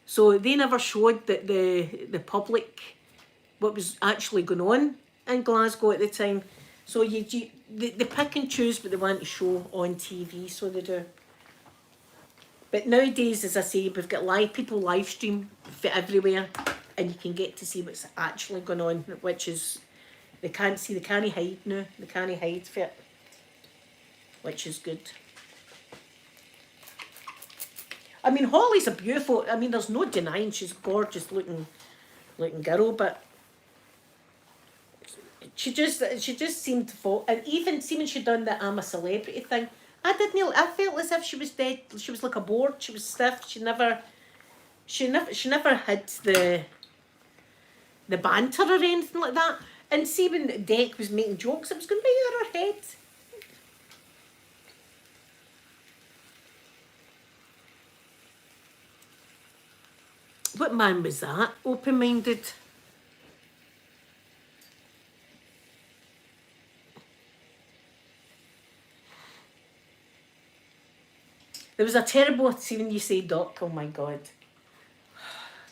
So they never showed that the public what was actually going on in Glasgow at the time. So they pick and choose what they want to show on TV, so they do. But nowadays, as I say, we've got people live stream for everywhere, and you can get to see what's actually going on, which is, they can't hide now. They can't hide for it, which is good. I mean, Holly's a beautiful, I mean, there's no denying she's a gorgeous looking girl, but she just seemed to fall, and even seeming she'd done the I'm a Celebrity thing, I felt as if she was dead. She was like a board. She was stiff. She never had the banter or anything like that. And see, when Dec was making jokes, it was going right over her head. What man was that? Open-minded. There was a terrible, see when you say Doc, oh my God.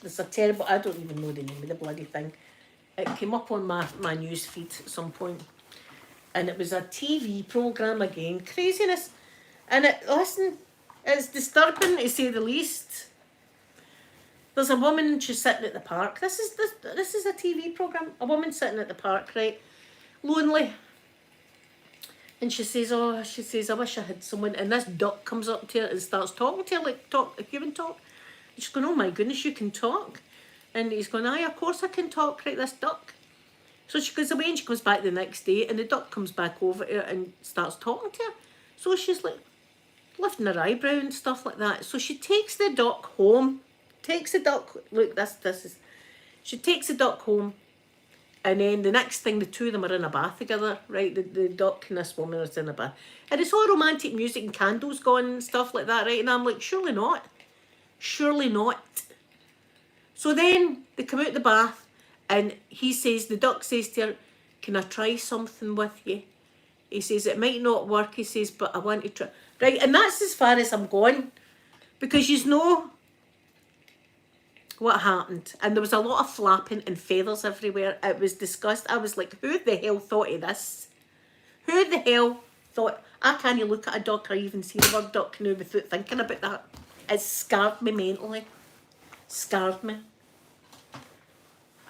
There's a terrible, I don't even know the name of the bloody thing. It came up on my news feed at some point. And it was a TV programme again, craziness. And listen, it's disturbing to say the least. There's a woman, she's sitting at the park. This is a TV programme. A woman sitting at the park, right? Lonely. And she says, I wish I had someone. And this duck comes up to her and starts talking to her, like human talk. And she's going, oh my goodness, you can talk. And he's going, aye, of course I can talk, right, this duck. So she goes away and she comes back the next day and the duck comes back over to her and starts talking to her. So she's like lifting her eyebrow and stuff like that. So she takes the duck home. Look, she takes the duck home. And then the next thing, the two of them are in a bath together, right? The duck and this woman are in a bath. And it's all romantic music and candles going and stuff like that, right? And I'm like, surely not. Surely not. So then they come out the bath and the duck says to her, can I try something with you? He says, it might not work, he says, but I want to try. Right, and that's as far as I'm going. Because you know what happened, and there was a lot of flapping and feathers everywhere. It was disgusting. I was like, who the hell thought of this? Who the hell thought? I can't look at a duck or even see the word duck now without thinking about that. It scarred me mentally. Scarred me.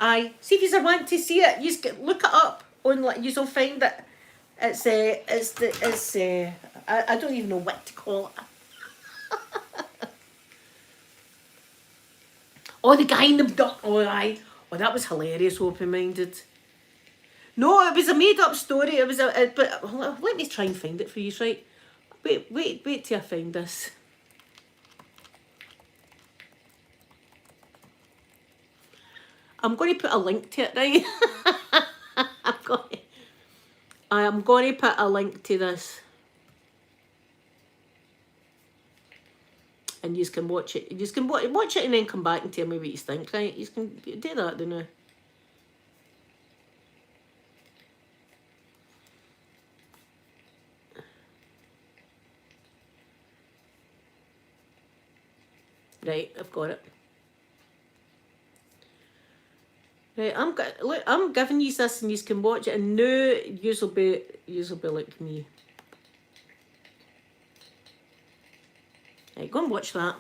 Aye, see if you want to see it, you look it up on. You'll find that it's I don't even know what to call it. Oh, the guy in the duck. Oh, aye. Oh, that was hilarious, open-minded. No, it was a made-up story. It was but let me try and find it for you, right? Wait till I find this. I'm going to put a link to it, right? I am going to put a link to this. And you can watch it. You can watch it and then come back and tell me what you think, right? You can do that, don't you? Right, I've got it. Right, look, I'm giving you this and you can watch it and now you'll be like me. Right, go and watch that.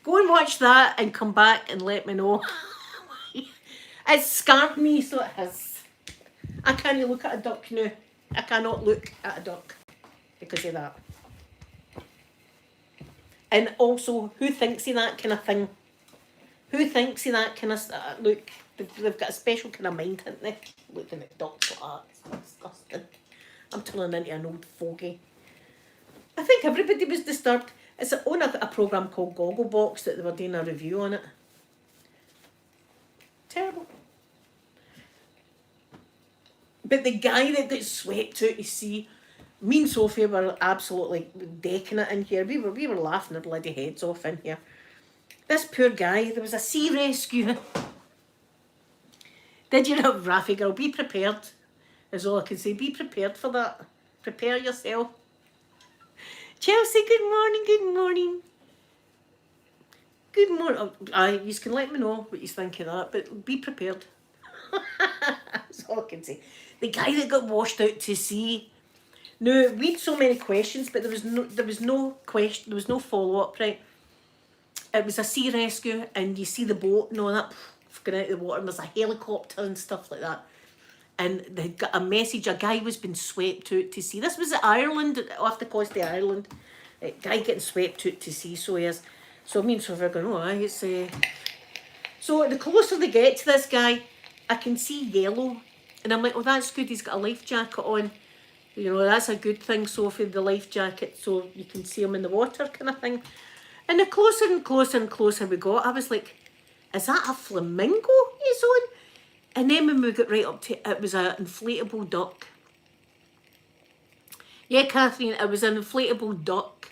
Go and watch that and come back and let me know. It scared me, so it has. I can't look at a duck now. I cannot look at a duck because of that. And also, who thinks of that kind of thing? Who thinks of that kind of stuff? Look, they've got a special kind of mind, haven't they? Looking at ducks like that. It's disgusting. I'm turning into an old fogey. I think everybody was disturbed. It's on a programme called Gogglebox that they were doing a review on it. Terrible. But the guy that got swept out to sea, me and Sophie were absolutely decking it in here. We were laughing our bloody heads off in here. This poor guy, there was a sea rescue. Did you know, Raffy girl, be prepared, is all I can say. Be prepared for that. Prepare yourself. Chelsea, good morning, good morning. Good morning. Oh, you can let me know what you think of that, but be prepared. That's all I can say. The guy that got washed out to sea. No, we had so many questions, but there was no question, there was no follow-up, right? It was a sea rescue, and you see the boat and all that going out of the water, and there's a helicopter and stuff like that. And they got a message, a guy was being swept out to sea. This was at Ireland, off the coast of Ireland. A guy getting swept out to sea, so he is. So me and Sophie are going, oh, it's... So the closer they get to this guy, I can see yellow. And I'm like, oh, that's good, he's got a life jacket on. You know, that's a good thing, Sophie, the life jacket, so you can see him in the water kind of thing. And the closer and closer and closer we got, I was like, is that a flamingo he's on? And then when we got right up to it, it was an inflatable duck. Yeah, Catherine, it was an inflatable duck.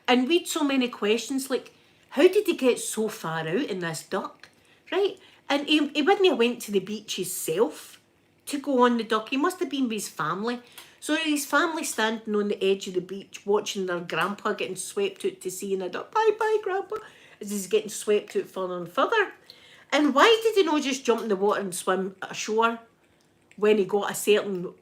And we'd so many questions, like, how did he get so far out in this duck? Right? And he wouldn't have went to the beach himself to go on the duck. He must have been with his family. So his family standing on the edge of the beach watching their grandpa getting swept out to sea in a duck. Bye bye, grandpa. As he's getting swept out further and further. And why did he not just jump in the water and swim ashore when he got a certain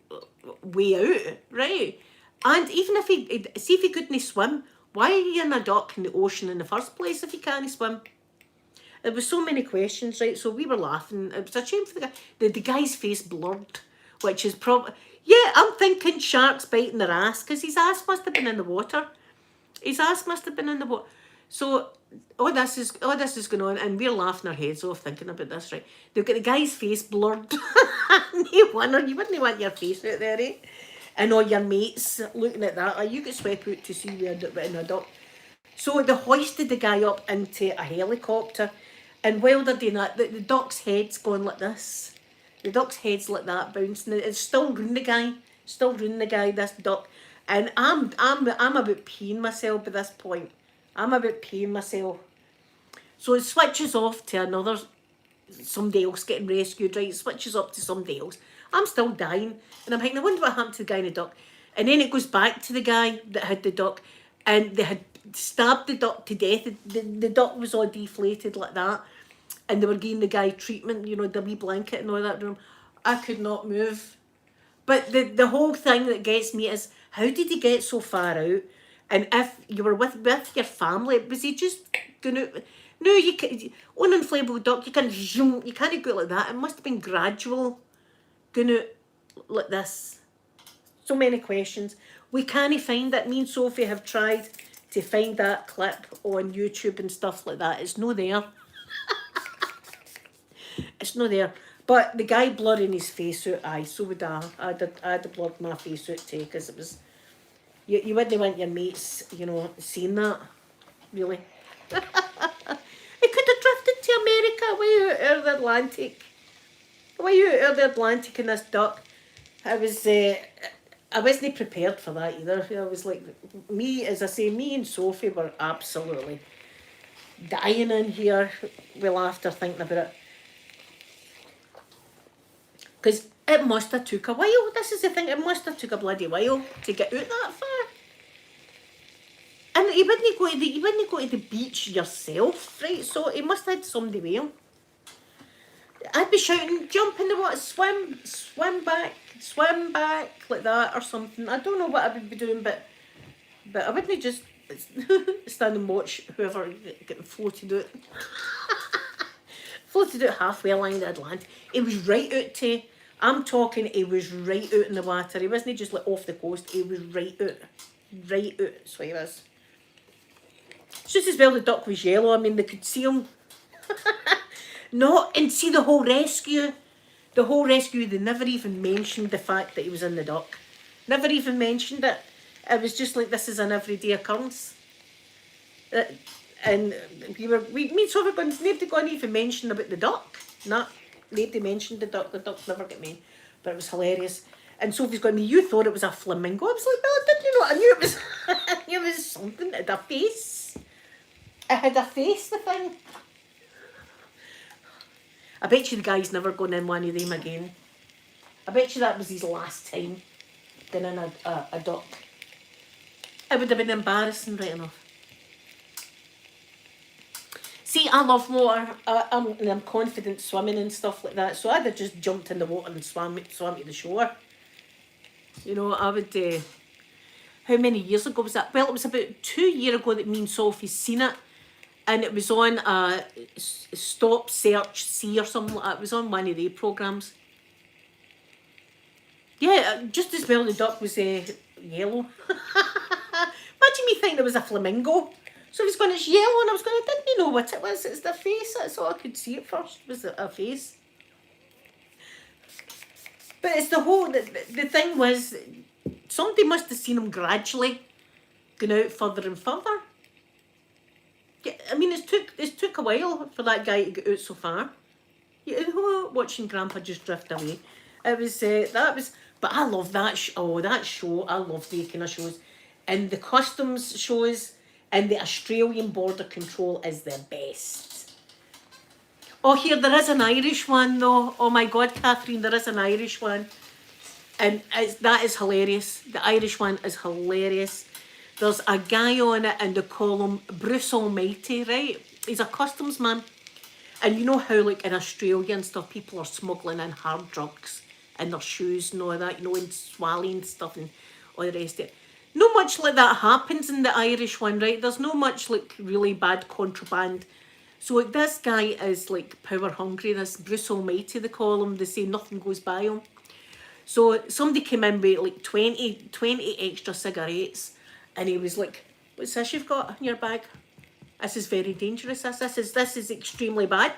way out, right? And even if he couldn't swim, why are you in a duck in the ocean in the first place if you can't swim? There was so many questions, right? So we were laughing. It was a shame for the guy. The guy's face blurred, which is probably... Yeah, I'm thinking sharks biting their ass, because his ass must have been in the water. His ass must have been in the water. So all this is going on, and we're laughing our heads off thinking about this, right? They've got the guy's face blurred. No wonder you wouldn't want your face out there, eh? And all your mates looking at that. Like, you get swept out to sea in a duck. So they hoisted the guy up into a helicopter, and while they're doing that, the duck's head's going like this. The duck's head's like that, bouncing. It's still ruining the guy, this duck. And I'm about peeing myself at this point. I'm about peeing myself. So it switches off to somebody else getting rescued, right? It switches up to somebody else. I'm still dying. And I'm thinking, I wonder what happened to the guy in the duck. And then it goes back to the guy that had the duck. And they had stabbed the duck to death. The duck was all deflated like that. And they were giving the guy treatment, you know, the wee blanket and all that room. I could not move. But the whole thing that gets me is, how did he get so far out? And if you were with your family, was he just going to... No, you can, on an inflatable duck, you can't go like that. It must have been gradual, going out like this. So many questions. We can't find it. Me and Sophie have tried to find that clip on YouTube and stuff like that. It's no there. It's no there. But the guy blurring his face out, aye, so would I. I'd have blurred my face out too, because it was... You wouldn't want your mates, you know, seeing that, really. It could have drifted to America, way out of the Atlantic. Way out of the Atlantic in this duck. I wasn't prepared for that either. I was like, me and Sophie were absolutely dying in here. We laughed her thinking about it. Because it must have took a while. This is the thing, it must have took a bloody while to get out that far. And he wouldn't go to the beach yourself, right? So he must have had somebody with him. I'd be shouting, jump in the water, swim back, like that or something. I don't know what I would be doing, but I wouldn't just stand and watch whoever getting floated out. Floated out halfway along the Atlantic. He was right out to, I'm talking, he was right out in the water. He wasn't just like off the coast, he was right out. Right out, so he was. It's just as well the duck was yellow, I mean they could see him. No, and see the whole rescue, they never even mentioned the fact that he was in the duck. Never even mentioned it. It was just like, this is an everyday occurrence. And me and Sophie going, nobody going to even mention about the duck. No, nobody mentioned the duck never got mentioned. But it was hilarious. And Sophie's going, you thought it was a flamingo. I was like, no, I didn't know. I knew it was, I knew it was something. It had a face. It had a face, the thing. I bet you the guy's never going in one of them again. I bet you that was his last time going in a duck. It would have been embarrassing, right enough. See, I love water. I'm confident swimming and stuff like that. So I'd have just jumped in the water and swam to the shore. You know, I would... how many years ago was that? Well, it was about 2 years ago that me and Sophie seen it. And it was on Stop Search See or something like that. It was on one of the programmes. Yeah, just as well the duck was yellow. Imagine me thinking it was a flamingo. So he's going, it's yellow, and I was going, I didn't know what it was. It's the face. That's all I could see at first, was a face. But it's the whole, the thing was, somebody must have seen him gradually going out further and further. Yeah, I mean, it took a while for that guy to get out so far. You know, watching Grandpa just drift away. It was, that was, but I love that, that show. I love the kind of shows. And the customs shows and the Australian border control is the best. Oh, here, there is an Irish one though. Oh my God, Catherine, there is an Irish one. And that is hilarious. The Irish one is hilarious. There's a guy on it and they call him Bruce Almighty, right? He's a customs man. And you know how, like, in Australia and stuff, people are smuggling in hard drugs in their shoes and all that, you know, and swallowing stuff and all the rest of it. Not much like that happens in the Irish one, right? There's no much, like, really bad contraband. So, like, this guy is, like, power hungry. This Bruce Almighty, they call him. They say nothing goes by him. So, somebody came in with, like, 20 extra cigarettes. And he was like, what's this you've got in your bag? This is very dangerous. This is extremely bad.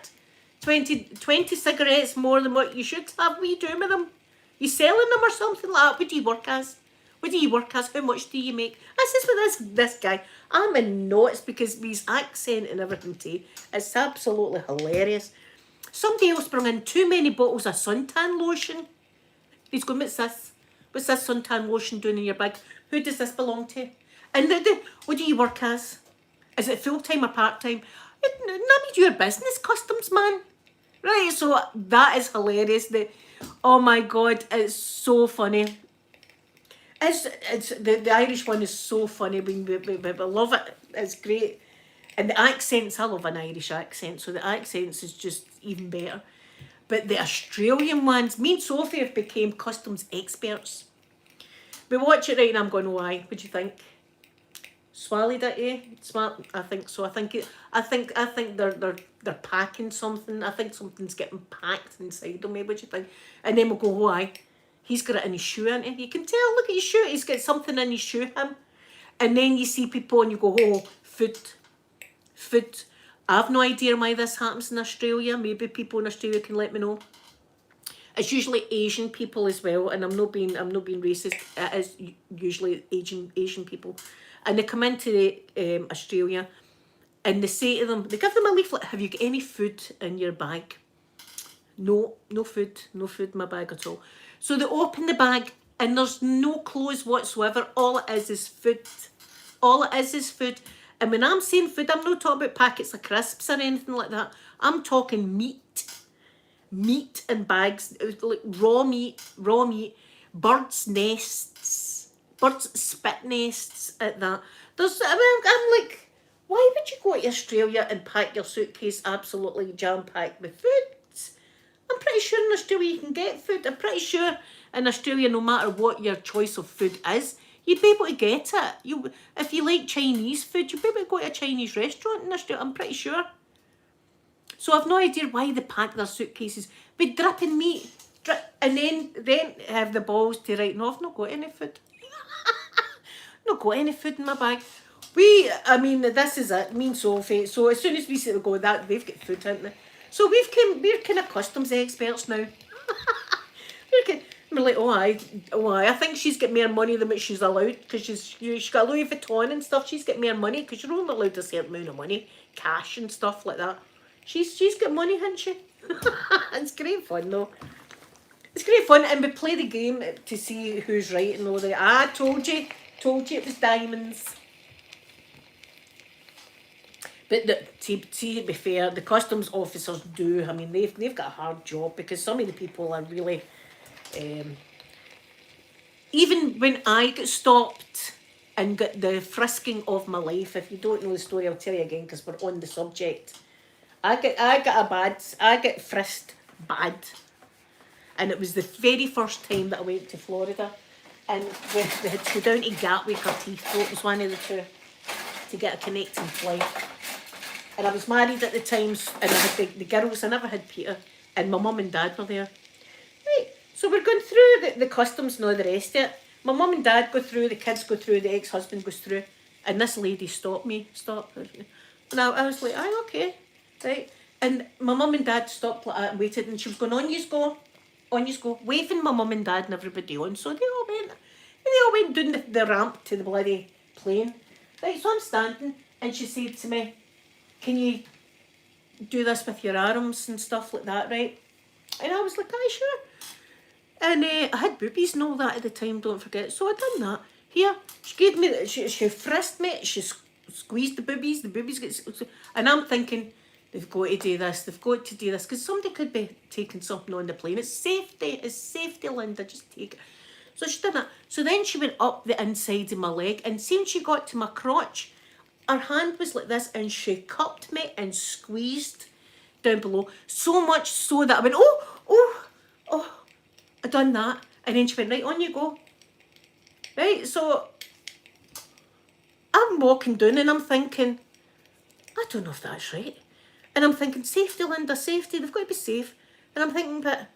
20 cigarettes more than what you should have. What are you doing with them? You selling them or something like that? What do you work as? What do you work as? How much do you make? This is with this guy. I'm in knots because of his accent and everything too. It's absolutely hilarious. Somebody else brought in too many bottles of suntan lotion. He's going, what's this? What's this suntan lotion doing in your bag? Who does this belong to? And what do you work as? Is it full-time or part-time? None of your business, customs man. Right, so that is hilarious. Oh my God, it's so funny. The Irish one is so funny. We love it. It's great. And the accents, I love an Irish accent, so the accents is just even better. But the Australian ones, me and Sophie have become customs experts. We watch it right and I'm going, why? What do you think? Swallowed it, eh? Smart. I think so. I think they're packing something. I think something's getting packed inside of me. What do you think? And then we'll go, why? He's got it in his shoe, ain't he? You can tell. Look at his shoe. He's got something in his shoe. Him. And then you see people and you go, oh, food. I have no idea why this happens in Australia. Maybe people in Australia can let me know. It's usually Asian people as well, and I'm not being racist. It is usually Asian people. And they come into Australia and they say to them, they give them a leaflet, have you got any food in your bag? No food in my bag at all. So they open the bag and there's no clothes whatsoever. All it is food. All it is food. And when I'm saying food, I'm not talking about packets of crisps or anything like that. I'm talking meat. Meat in bags, like raw meat, birds' nests, birds' spit nests at that. I'm like, why would you go to Australia and pack your suitcase absolutely jam-packed with food? I'm pretty sure in Australia you can get food. I'm pretty sure in Australia, no matter what your choice of food is, you'd be able to get it. If you like Chinese food, you'd be able to go to a Chinese restaurant in Australia, I'm pretty sure. So I've no idea why they pack their suitcases with dripping meat, and then have the balls to write, no, I've not got any food. Not got any food in my bag. This is it, me and Sophie. So as soon as we sit and go that, they've got food, haven't they? So we're kind of customs experts now. We're like, oh aye. I think she's got more money than what she's allowed, because she's got Louis Vuitton and stuff. She's got more money because you're only allowed a certain amount of money, cash and stuff like that. She's got money, hasn't she? It's great fun though. It's great fun, and we play the game to see who's right and all that. I told you it was diamonds. But to be fair, the customs officers do. I mean, they've got a hard job, because some of the people are really. Even when I got stopped and got the frisking of my life, if you don't know the story, I'll tell you again because we're on the subject. I got frisked bad, and it was the very first time that I went to Florida, and we had to go down to Gatwick or Heathrow. It was one of the two, to get a connecting flight. And I was married at the time, and I had the girls. I never had Peter, and my mum and dad were there. Right, so we're going through the customs and all the rest of it. My mum and dad go through, the kids go through, the ex-husband goes through, and this lady stopped. And I was like, aye, okay, right. And my mum and dad stopped like that and waited, and she was going, on you go, waving my mum and dad and everybody on. So they all went down the ramp to the bloody plane. Right, so I'm standing, and she said to me, can you do this with your arms and stuff like that, right? And I was like, aye, sure. And I had boobies and all that at the time, don't forget. So I done that. Here, she gave me, she frisked me, she squeezed the boobies get, and I'm thinking, they've got to do this, because somebody could be taking something on the plane. It's safety, Linda, just take it. So she did that. So then she went up the inside of my leg, and see when she got to my crotch, her hand was like this, and she cupped me and squeezed down below, so much so that I went, oh, I done that. And then she went, right, on you go. Right, so I'm walking down, and I'm thinking, I don't know if that's right. And I'm thinking, safety, Linda, safety, they've got to be safe. And I'm thinking, but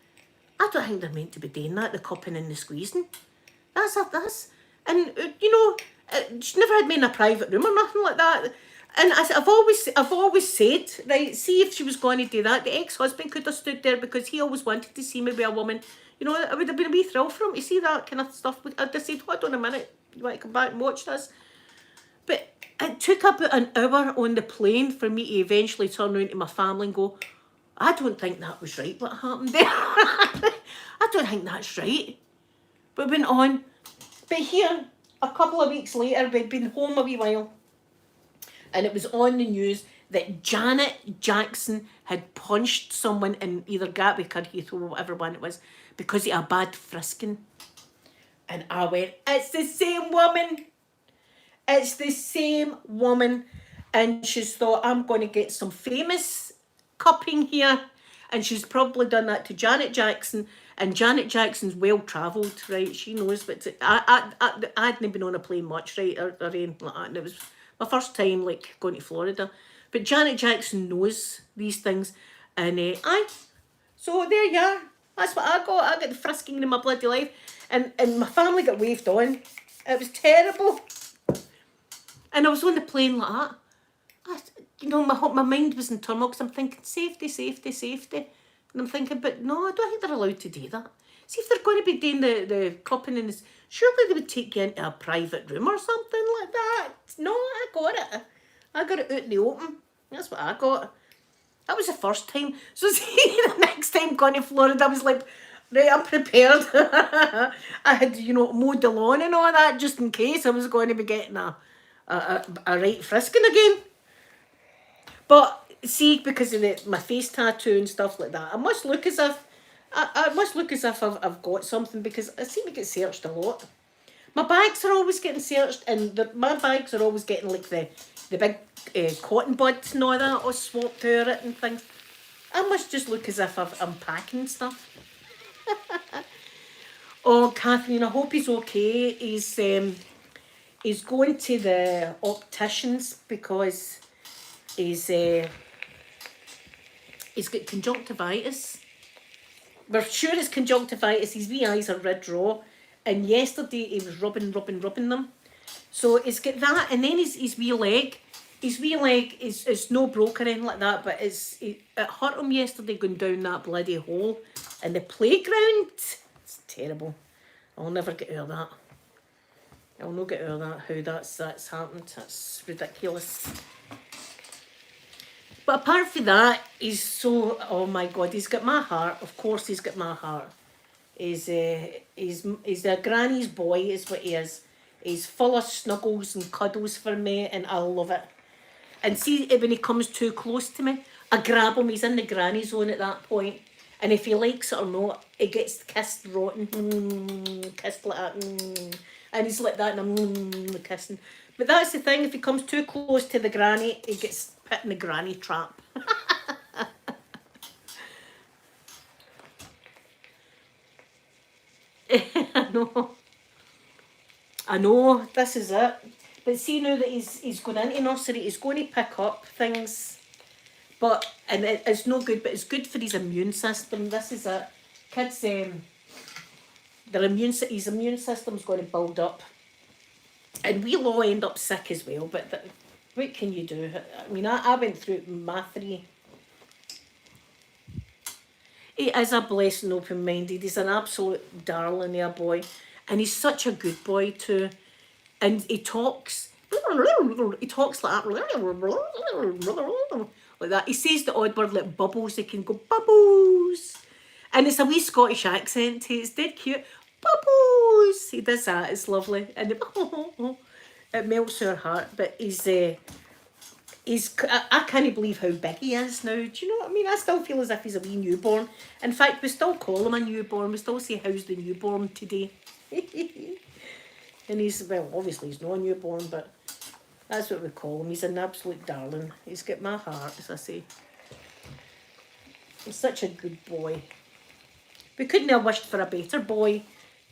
I don't think they're meant to be doing that, the cupping and the squeezing. That's. And, she never had me in a private room or nothing like that. And I've always said, right, see if she was going to do that, the ex-husband could have stood there, because he always wanted to see me with a woman. You know, it would have been a wee thrill for him to see that kind of stuff. I just said, hold on a minute, you want to come back and watch this? But it took about an hour on the plane for me to eventually turn around to my family and go, I don't think that was right, what happened there. I don't think that's right. But went on. But here, a couple of weeks later, we'd been home a wee while, and it was on the news that Janet Jackson had punched someone in either Gatwick or Heathrow, or whatever one it was, because of a bad frisking. And I went, it's the same woman. It's the same woman. And she's thought, I'm going to get some famous cupping here. And she's probably done that to Janet Jackson. And Janet Jackson's well-travelled, right? She knows, but I hadn't been on a plane much, right, or anything like that. And it was my first time, like, going to Florida. But Janet Jackson knows these things. And, aye. So there you are. That's what I got. I got the frisking in my bloody life. And my family got waved on. It was terrible. And I was on the plane like that. My mind was in turmoil, because I'm thinking, safety. And I'm thinking, but no, I don't think they're allowed to do that. See, if they're going to be doing the cupping and this, surely they would take you into a private room or something like that. No, I got it. I got it out in the open. That's what I got. That was the first time. So see, the next time going to Florida, I was like, right, I'm prepared. I had, mowed the lawn and all that, just in case I was going to be getting a right frisking again. But see, because of my face tattoo and stuff like that, I must look as if I've got something, because I seem to get searched a lot. My bags are always getting searched, and my bags are always getting like the big cotton buds and all that all swapped out it and things. I must just look as if I'm packing stuff. Oh, Catherine, I hope he's okay. He's going to the opticians because he's got conjunctivitis. We're sure it's conjunctivitis. His wee eyes are red raw, and yesterday he was rubbing them. So he's got that, and then his wee leg. His wee leg is no broke or anything like that, but it hurt him yesterday going down that bloody hole in the playground. It's terrible. I'll never get out of that. I'll not get out of that, how that's happened. That's ridiculous. But apart from that, he's so, oh my God, he's got my heart. Of course he's got my heart. He's a granny's boy is what he is. He's full of snuggles and cuddles for me, and I love it. And see, when he comes too close to me, I grab him. He's in the granny zone at that point. And if he likes it or not, he gets kissed rotten. Kissed like that. And he's like that, and I'm kissing. But that's the thing, if he comes too close to the granny, he gets put in the granny trap. I know, this is it. But see, now that he's going into nursery, he's going to pick up things. And it's no good, but it's good for his immune system. This is it. Kids, his immune system's going to build up. And we'll all end up sick as well, but what can you do? I mean, I went through my 3. He is a blessing, open-minded. He's an absolute darling, a boy. And he's such a good boy too. And he talks like that. Like that. He says the odd word like bubbles. He can go bubbles. And it's a wee Scottish accent too. It's dead cute. Bubbles. He does that. It's lovely. And it melts our heart. But I can't believe how big he is now. Do you know what I mean? I still feel as if he's a wee newborn. In fact, we still call him a newborn. We still say, how's the newborn today? And well, obviously he's not a newborn, but that's what we call him. He's an absolute darling. He's got my heart, as I say. He's such a good boy. We couldn't have wished for a better boy.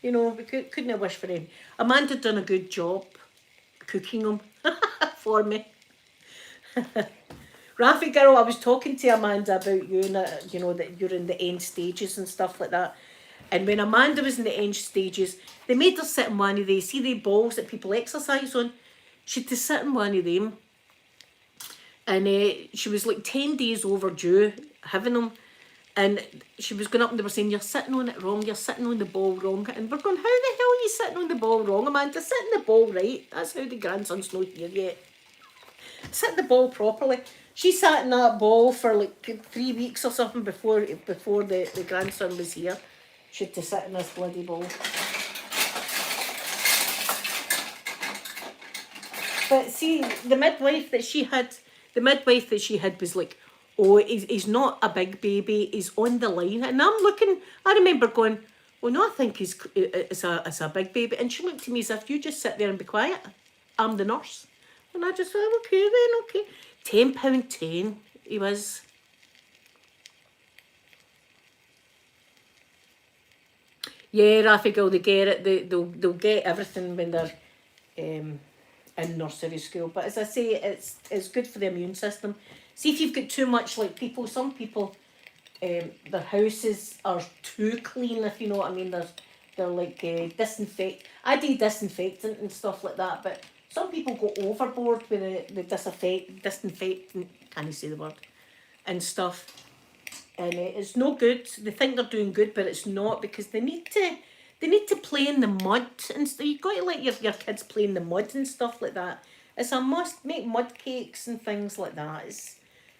You know, we couldn't have wished for him. Amanda done a good job cooking him for me. Rafi girl, I was talking to Amanda about you and you know that you're in the end stages and stuff like that. And when Amanda was in the end stages, they made her sit in one of these, see the balls that people exercise on? She had to sit in one of them. And she was like 10 days overdue having them. And she was going up and they were saying, you're sitting on it wrong, you're sitting on the ball wrong. And we're going, how the hell are you sitting on the ball wrong, Amanda? Sit in the ball right. That's how the grandson's not here yet. Sit the ball properly. She sat in that ball for like 3 weeks or something before the grandson was here. She had to sit in this bloody ball. But see, the midwife that she had was like, oh, he's not a big baby, he's on the line. And I'm looking, I remember going, oh no, I think it's a big baby. And she looked at me as if, you just sit there and be quiet. I'm the nurse. And I just went, okay then, okay. £10.10 he was. Yeah, Rafi girl, they get it. They'll get everything when they're in nursery school. But as I say, it's good for the immune system. See, if you've got too much, like some people, their houses are too clean, if you know what I mean. They're like disinfect. I do disinfectant and stuff like that, but some people go overboard with the disinfectant, can't you say the word, and stuff. And it's no good. They think they're doing good, but it's not, because they need to play in the mud and stuff. You've got to let your kids play in the mud and stuff like that. It's a must. Make mud cakes and things like that.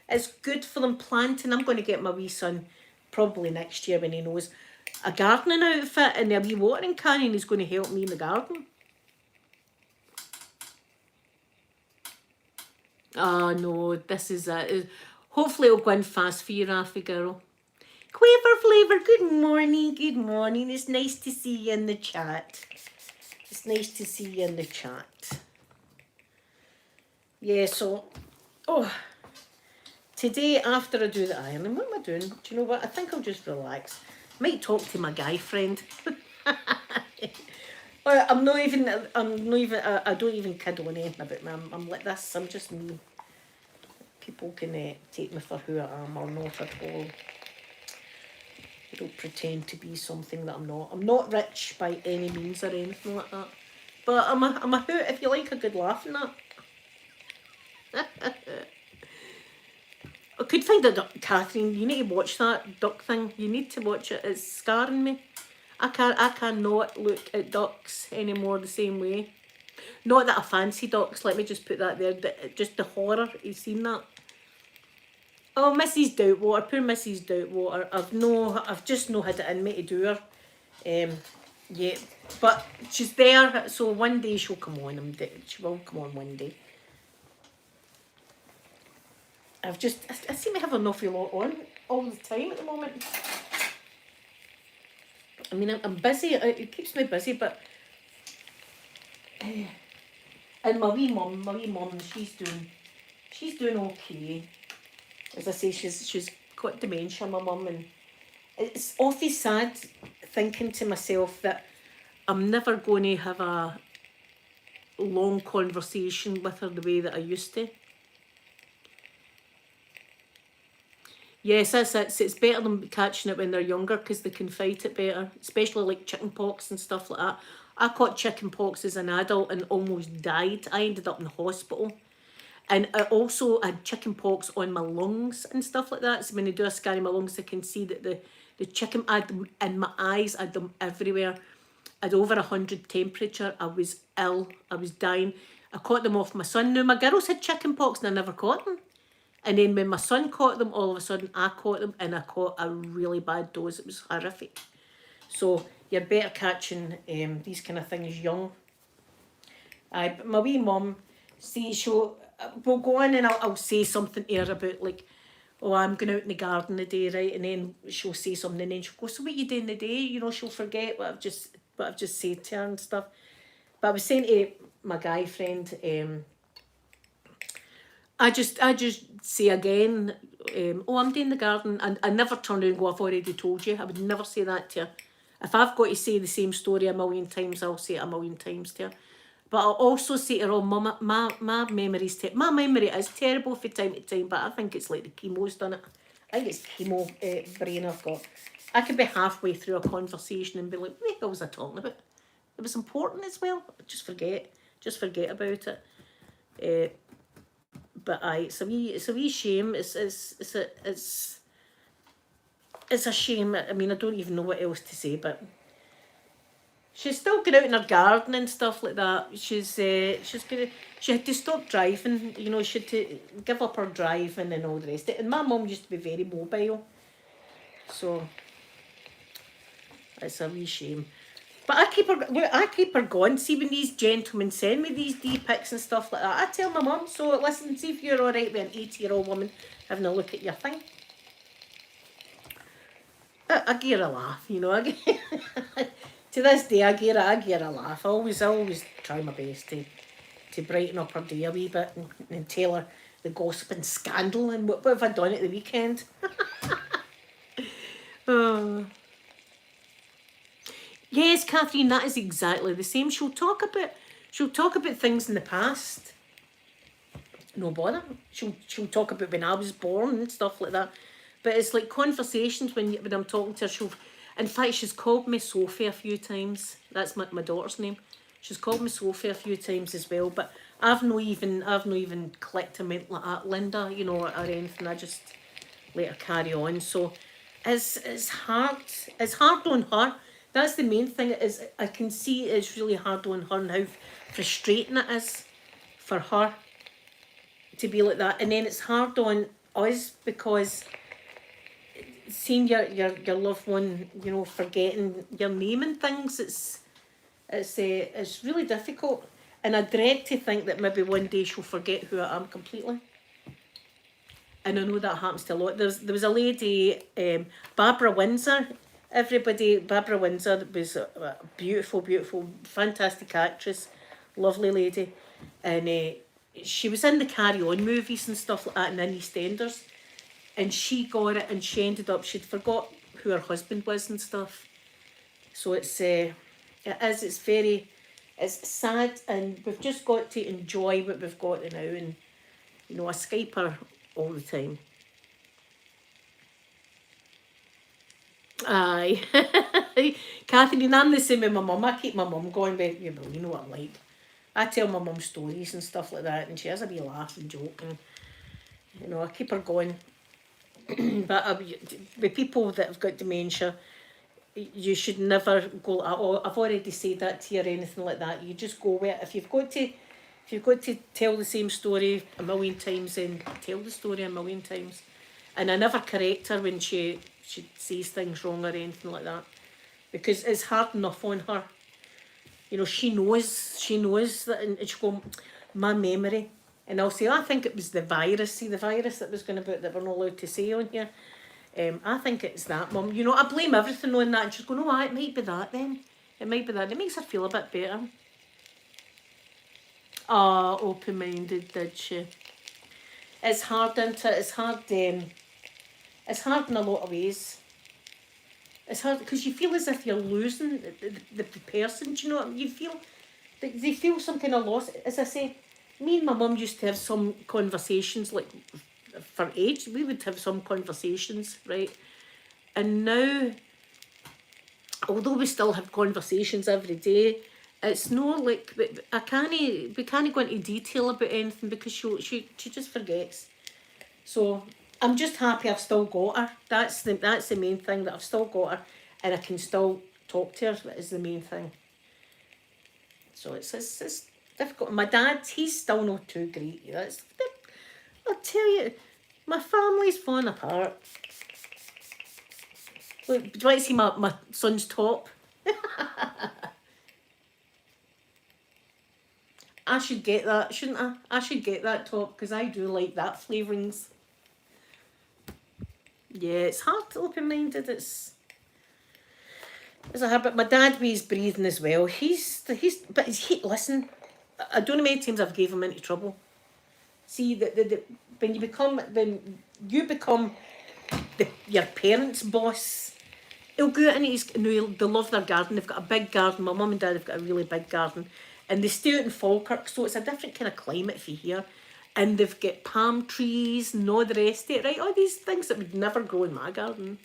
It's good for them planting. I'm going to get my wee son probably next year when he knows a gardening outfit and a wee watering can, and he's going to help me in the garden. Oh no, this is it. Hopefully it'll go in fast for you, Rafi girl. Quaver Flavor, good morning, good morning. It's nice to see you in the chat. It's It's nice to see you in the chat. Yeah, so, today after I do the ironing, what am I doing? Do you know what? I think I'll just relax. Might talk to my guy friend. I'm not even, I don't even kid on anything about me. I'm like this, I'm just me. People can take me for who I am or not at all. I don't pretend to be something that I'm not. I'm not rich by any means or anything like that. But I'm a hoot if you like a good laugh and that. I could find a duck, Catherine. You need to watch that duck thing. You need to watch it. It's scarring me. I cannot look at ducks anymore the same way. Not that I fancy ducks. Let me just put that there. Just the horror. You've seen that? Oh, Mrs. Doubtwater, poor Mrs. Doubtwater. I've just no had it in me to do her. Yeah, but she's there, so one day she'll come on. She will come on one day. I seem to have an awful lot on all the time at the moment. I mean, I'm busy. It keeps me busy, but and my wee mum, she's doing okay. As I say, she's got dementia, my mum, and it's awfully sad thinking to myself that I'm never going to have a long conversation with her the way that I used to. Yes, that's it. So it's better than catching it when they're younger because they can fight it better, especially like chicken pox and stuff like that. I caught chicken pox as an adult and almost died. I ended up in hospital. And I also had chicken pox on my lungs and stuff like that. So when they do a scan of my lungs, they can see that the chicken, I had them in my eyes, I had them everywhere. I had over 100 temperature. I was ill. I was dying. I caught them off my son. Now, my girls had chicken pox and I never caught them. And then when my son caught them, all of a sudden I caught them and I caught a really bad dose. It was horrific. So you're better catching these kind of things young. My wee mum, see, we'll go on and I'll say something to her about like, oh, I'm going out in the garden today, right? And then she'll say something and then she'll go, so what you doing today? You know, she'll forget what I've just said to her and stuff. But I was saying to my guy friend, I just say again, oh, I'm doing the garden. And I never turn around and go, I've already told you. I would never say that to her. If I've got to say the same story a million times, I'll say it a million times to her. But I'll also say to her, oh, Mum, my memory is terrible from time to time, but I think it's like the chemo's done it. I think it's chemo brain I've got. I could be halfway through a conversation and be like, what the hell was I talking about? It was important as well. Just forget about it. But it's a wee shame. It's a shame. I mean, I don't even know what else to say, but she's still going out in her garden and stuff like that. She had to stop driving, you know, she had to give up her driving and all the rest of it. And my mum used to be very mobile. So it's a wee shame. But I keep her going. See, when these gentlemen send me these D-pics and stuff like that, I tell my mum, so listen, see if you're all right with an 80-year-old woman having a look at your thing. I give her a laugh, you know. To this day, I give her a laugh. I always try my best to brighten up her day a wee bit and tell her the gossip and scandal and what have I done at the weekend. Oh. Yes, Catherine, that is exactly the same. She'll talk about things in the past. No bother. She'll talk about when I was born and stuff like that. But it's like conversations when I'm talking to her. In fact, she's called me Sophie a few times. That's my daughter's name. She's called me Sophie a few times as well. But I've not even clicked a mint like that, Linda, you know, or anything. I just let her carry on. So it's hard. It's hard on her. That's the main thing. Is I can see it's really hard on her and how frustrating it is for her to be like that. And then it's hard on us because seeing your loved one, you know, forgetting your name and things, it's really difficult. And I dread to think that maybe one day she'll forget who I am completely. And I know that happens to a lot. There was a lady, Barbara Windsor, Everybody, Barbara Windsor was a beautiful, beautiful, fantastic actress, lovely lady, and she was in the Carry On movies and stuff like that, and in EastEnders, and she got it, and she ended up, she'd forgot who her husband was and stuff. So it's very, it's sad, and we've just got to enjoy what we've got now, and you know, I Skype her all the time. Aye. Catherine, I'm the same with my mum. I keep my mum going, but you know what I'm like. I tell my mum stories and stuff like that, and she has a wee laugh and joke, and you know, I keep her going. But with people that have got dementia, you should never go, oh, I've already said that to you or anything like that. You just go with it. If you've got to tell the same story a million times, then tell the story a million times. And I never correct her when she says things wrong or anything like that, because it's hard enough on her. You know, she knows that, and she'll go, my memory. And I'll say, I think it was the virus that was going about that we're not allowed to say on here. I think it's that, Mum. You know, I blame everything on that. And she's going, oh, it might be that then. It might be that. It makes her feel a bit better. Ah, open-minded, did she? It's hard, isn't it? It's hard in a lot of ways. It's hard because you feel as if you're losing the person. Do you know what I mean? You feel, they feel some kind of loss. As I say, me and my mum used to have some conversations, like for age, we would have some conversations, right? And now, although we still have conversations every day, it's not like, we can't go into detail about anything because she just forgets. So I'm just happy I've still got her. That's the main thing, that I've still got her and I can still talk to her, is the main thing. So it's difficult. My dad, he's still not too great. I'll tell you, my family's falling apart. Look, do you want to see my son's top? I should get that, shouldn't I? I should get that top because I do like that flavourings. Yeah, it's hard to open-minded. It's a habit. My dad was breathing as well. Listen, I don't know how many times I've gave him into trouble. See, when you become your parents' boss, he'll go out and they love their garden. They've got a big garden. My mum and dad have got a really big garden. And they stay out in Falkirk, so it's a different kind of climate for here. And they've got palm trees and all the rest of it, right? All these things that would never grow in my garden.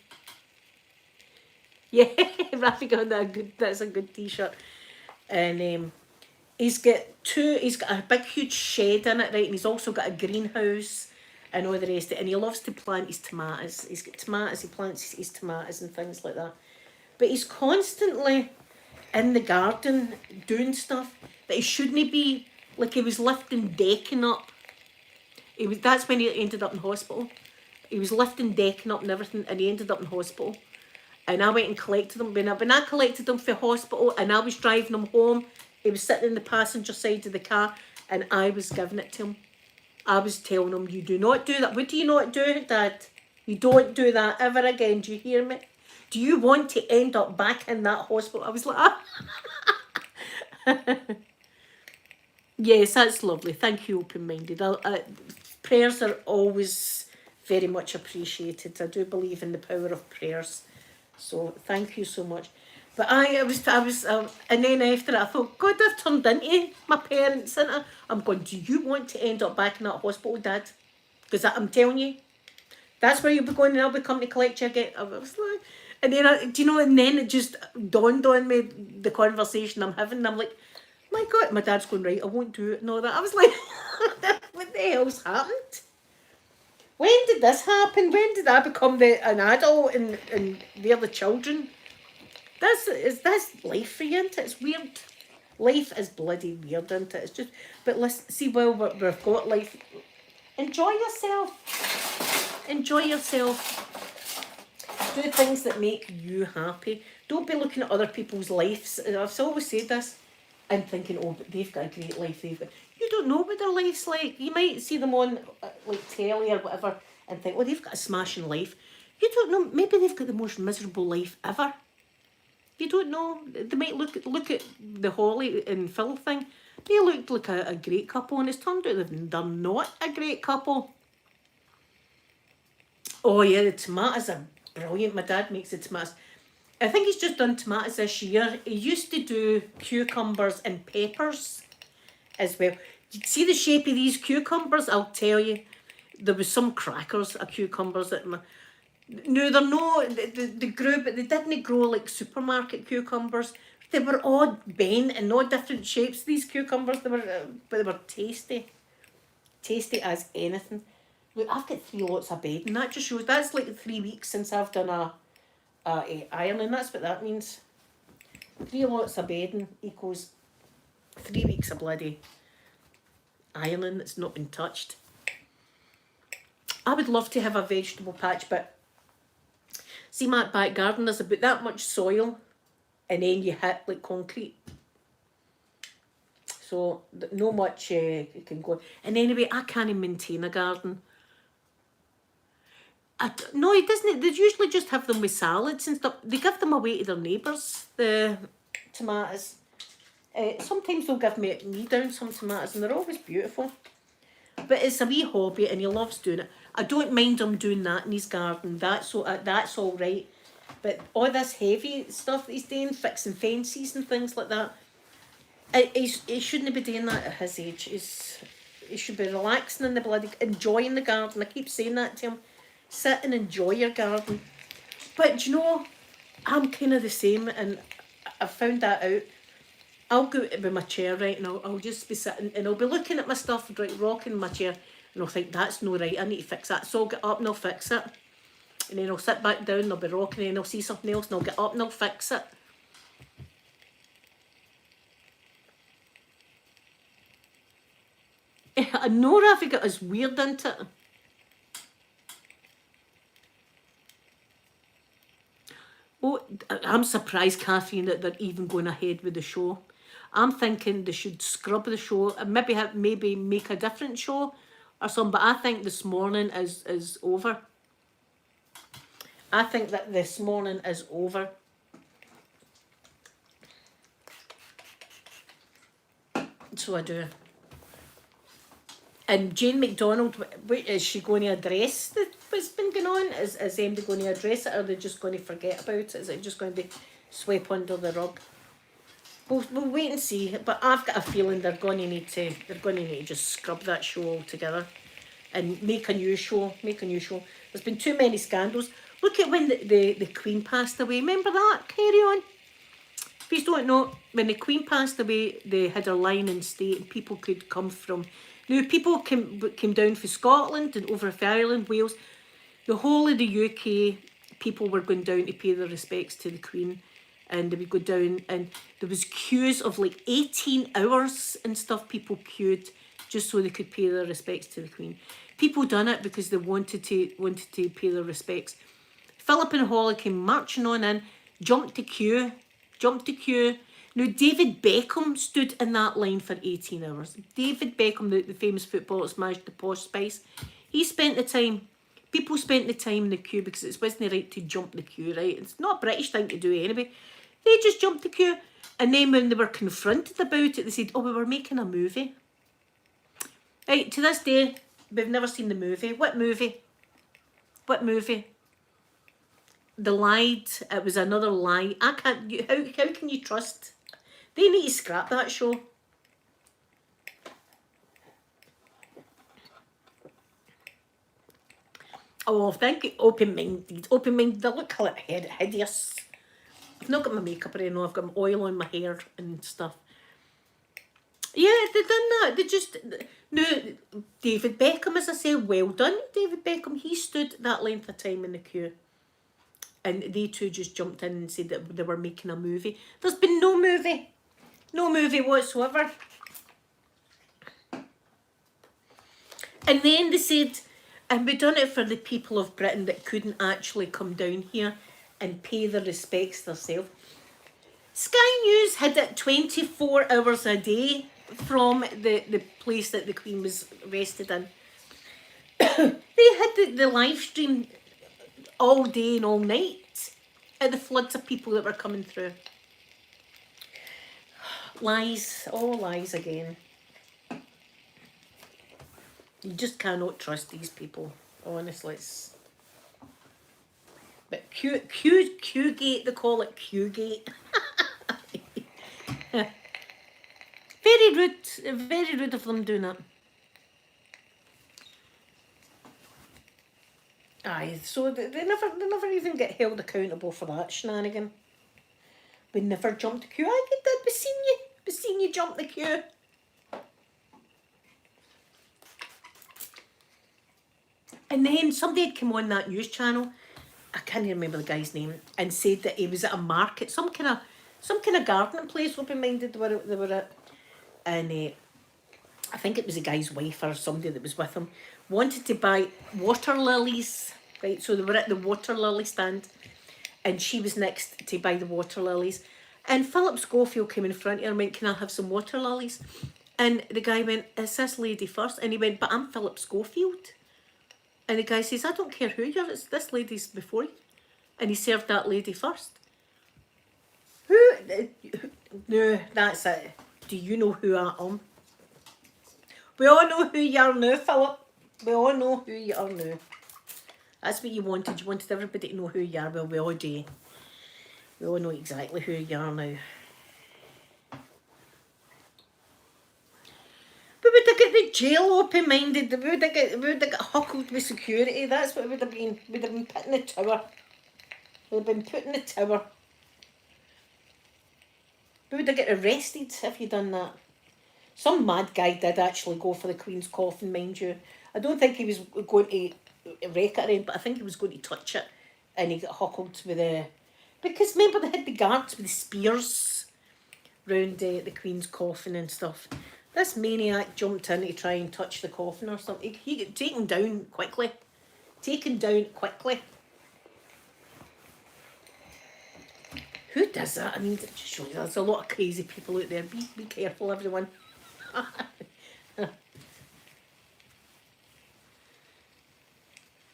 Yeah, Rafi, that's a good t-shirt. And he's got a big huge shed in it, right? And he's also got a greenhouse and all the rest of it. And he loves to plant his tomatoes. He's got tomatoes, he plants his tomatoes and things like that. But he's constantly in the garden doing stuff that he shouldn't be. Like, he was lifting decking up. That's when he ended up in hospital. He was lifting decking up and everything, and he ended up in hospital. And I went and collected him. When I collected him for hospital and I was driving him home, he was sitting in the passenger side of the car and I was giving it to him. I was telling him, you do not do that. What do you not do, Dad? You don't do that ever again. Do you hear me? Do you want to end up back in that hospital? I was like, ah. Yes, that's lovely. Thank you, open-minded. Prayers are always very much appreciated. I do believe in the power of prayers. So thank you so much. But I was, and then after it, I thought, God, I've turned into my parents, and I'm going, do you want to end up back in that hospital, Dad? Because I'm telling you, that's where you'll be going, and I'll be coming to collect you again. I was like, and then, do you know, and then it just dawned on me, the conversation I'm having, and I'm like, my God, my dad's going, right, I won't do it and all that. I was like, what the hell's happened? When did this happen? When did I become an adult and they're the children? That's life for you, isn't it? It's weird. Life is bloody weird, isn't it? It's just, but listen, see, while we've got life, enjoy yourself. Enjoy yourself. Do things that make you happy. Don't be looking at other people's lives. I've always said this. And thinking, oh, but they've got a great life. You don't know what their life's like. You might see them on like telly or whatever and think, oh, they've got a smashing life. You don't know, maybe they've got the most miserable life ever. You don't know. They might look at the Holly and Phil thing. They looked like a great couple, and it's turned out they're not a great couple. Oh yeah, the tomatoes are brilliant. My dad makes the tomatoes. I think he's just done tomatoes this year. He used to do cucumbers and peppers as well. You see the shape of these cucumbers? I'll tell you. There was some crackers of cucumbers that my... No, they're not. They grew, but they didn't grow like supermarket cucumbers. They were all bent and all different shapes. These cucumbers, they were, but they were tasty. Tasty as anything. Look, I've got 3 lots of bedding. That just shows, that's like 3 weeks since I've done a ironing. That's what that means. 3 lots of bedding equals 3 weeks of bloody ironing that's not been touched. I would love to have a vegetable patch, but see my back garden, there's about that much soil and then you hit like concrete. So no much can go. And anyway, I can't maintain a garden. No, it doesn't. They usually just have them with salads and stuff. They give them away to their neighbours, the tomatoes. Sometimes they'll give me down some tomatoes and they're always beautiful. But it's a wee hobby and he loves doing it. I don't mind him doing that in his garden. That's all right. But all this heavy stuff that he's doing, fixing fences and things like that, he shouldn't be doing that at his age. He should be relaxing in the bloody, enjoying the garden. I keep saying that to him. Sit and enjoy your garden. But do you know, I'm kind of the same, and I found that out. I'll go with my chair, right, and I'll just be sitting and I'll be looking at my stuff, right, rocking my chair, and I'll think, that's no right, I need to fix that. So I'll get up and I'll fix it. And then I'll sit back down and I'll be rocking and I'll see something else and I'll get up and I'll fix it. I know Rafiga is weird, isn't it? Oh, I'm surprised, Catherine, that they're even going ahead with the show. I'm thinking they should scrub the show and maybe make a different show or something. But I think this morning is over. I think that this morning is over. So I do. And Jane McDonald, is she going to address what's been going on? Is MD going to address it, or are they just going to forget about it? Is it just going to be swept under the rug? We'll wait and see. But I've got a feeling they're going to need to just scrub that show altogether and make a new show. There's been too many scandals. Look at when the Queen passed away. Remember that? Carry on. If you don't know, when the Queen passed away, they had a line in state and people could come from... Now, people came down from Scotland and over from Ireland, Wales. The whole of the UK, people were going down to pay their respects to the Queen. And they would go down and there was queues of like 18 hours and stuff. People queued just so they could pay their respects to the Queen. People done it because they wanted to pay their respects. Philip and Holly came marching on in, jumped the queue. Now, David Beckham stood in that line for 18 hours. David Beckham, the famous footballer that's managed the Posh Spice, he spent the time, people spent the time in the queue because it wasn't right to jump the queue, right? It's not a British thing to do anyway. They just jumped the queue. And then when they were confronted about it, they said, oh, we were making a movie. Right, to this day, we've never seen the movie. What movie? They lied. It was another lie. I can't... How can you trust... They need to scrap that show. Oh, thank you. Open-minded. They look hideous. I've not got my makeup or anything. I've got my oil on my hair and stuff. Yeah, they've done that. They just... No, David Beckham, as I say, well done, David Beckham. He stood that length of time in the queue. And they two just jumped in and said that they were making a movie. There's been no movie. No movie whatsoever. And then they said, and we done it for the people of Britain that couldn't actually come down here and pay their respects themselves. Sky News had it 24 hours a day from the place that the Queen was rested in. They had the live stream all day and all night at the floods of people that were coming through. Lies, all lies again. You just cannot trust these people, honestly. But Q-gate, they call it Q-gate. Very rude of them doing that. Aye, so they never even get held accountable for that shenanigan. We never jumped the queue. I did, we seen you jump the queue. And then somebody had come on that news channel, I can't even remember the guy's name, and said that he was at a market, some kind of gardening place, open-minded they were at, and I think it was a guy's wife or somebody that was with him, wanted to buy water lilies, right? So they were at the water lily stand, and she was next to buy the water lilies, and Philip Schofield came in front of her and went, "Can I have some water lilies?" And the guy went, "Is this lady first?" And he went, "But I'm Philip Schofield." And the guy says, "I don't care who you are, it's this lady's before you." And he served that lady first. No, that's it. Do you know who I am? We all know who you are now, Philip. We all know who you are now. That's what you wanted. You wanted everybody to know who you are. Well, we all do. We all know exactly who you are now. We would have got the jail open-minded. We would have got huckled with security. That's what it would have been. We'd have been put in the tower. We'd have been put in the tower. We would have got arrested if you'd done that. Some mad guy did actually go for the Queen's coffin, mind you. I don't think he was going to wreck it or anything, but I think he was going to touch it. And he got huckled with the... Because remember they had the guards with the spears round the Queen's coffin and stuff. This maniac jumped in to try and touch the coffin or something. He got taken down quickly. Taken down quickly. Who does that? I mean, it just shows there's a lot of crazy people out there. Be careful, everyone.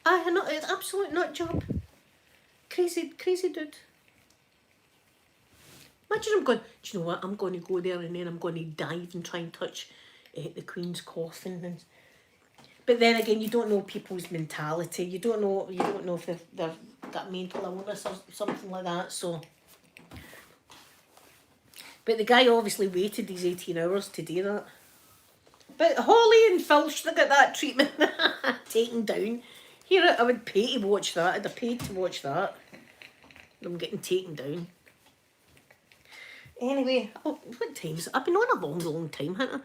No, it's absolute nut job. Crazy dude. Imagine I'm going, do you know what, I'm going to go there and then I'm going to dive and try and touch the Queen's coffin. But then again, you don't know people's mentality. You don't know if they've got mental illness or something like that. So, but the guy obviously waited these 18 hours to do that. But Holly and Phil should have got that treatment taken down. Here, I would pay to watch that. I'd have paid to watch that. Them getting taken down. Anyway, what time is it? I've been on a long time, haven't I?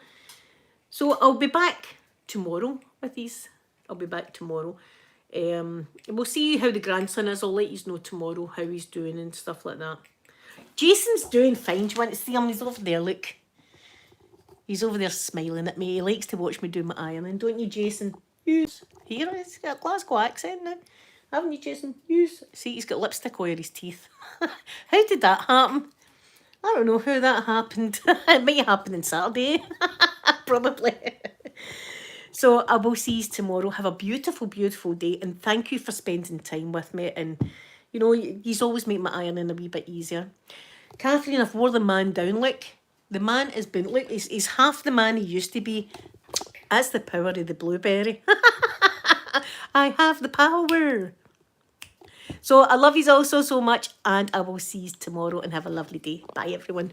So I'll be back tomorrow with these. I'll be back tomorrow. We'll see how the grandson is. I'll let you know tomorrow how he's doing and stuff like that. Jason's doing fine. Do you want to see him? He's over there, look. He's over there smiling at me. He likes to watch me do my ironing, don't you, Jason? Yes. Here, he's got a Glasgow accent now. Haven't you, Jason? Yes. See, he's got lipstick all over his teeth. How did that happen? I don't know how that happened. It might happen on Saturday. Probably. So I will see you tomorrow. Have a beautiful, beautiful day. And thank you for spending time with me. And, you know, he's always make my ironing a wee bit easier. Catherine, I've wore the man down. Look, the man has been, look, he's half the man he used to be. That's the power of the blueberry. I have the power. So I love you all so much, and I will see you tomorrow and have a lovely day. Bye, everyone.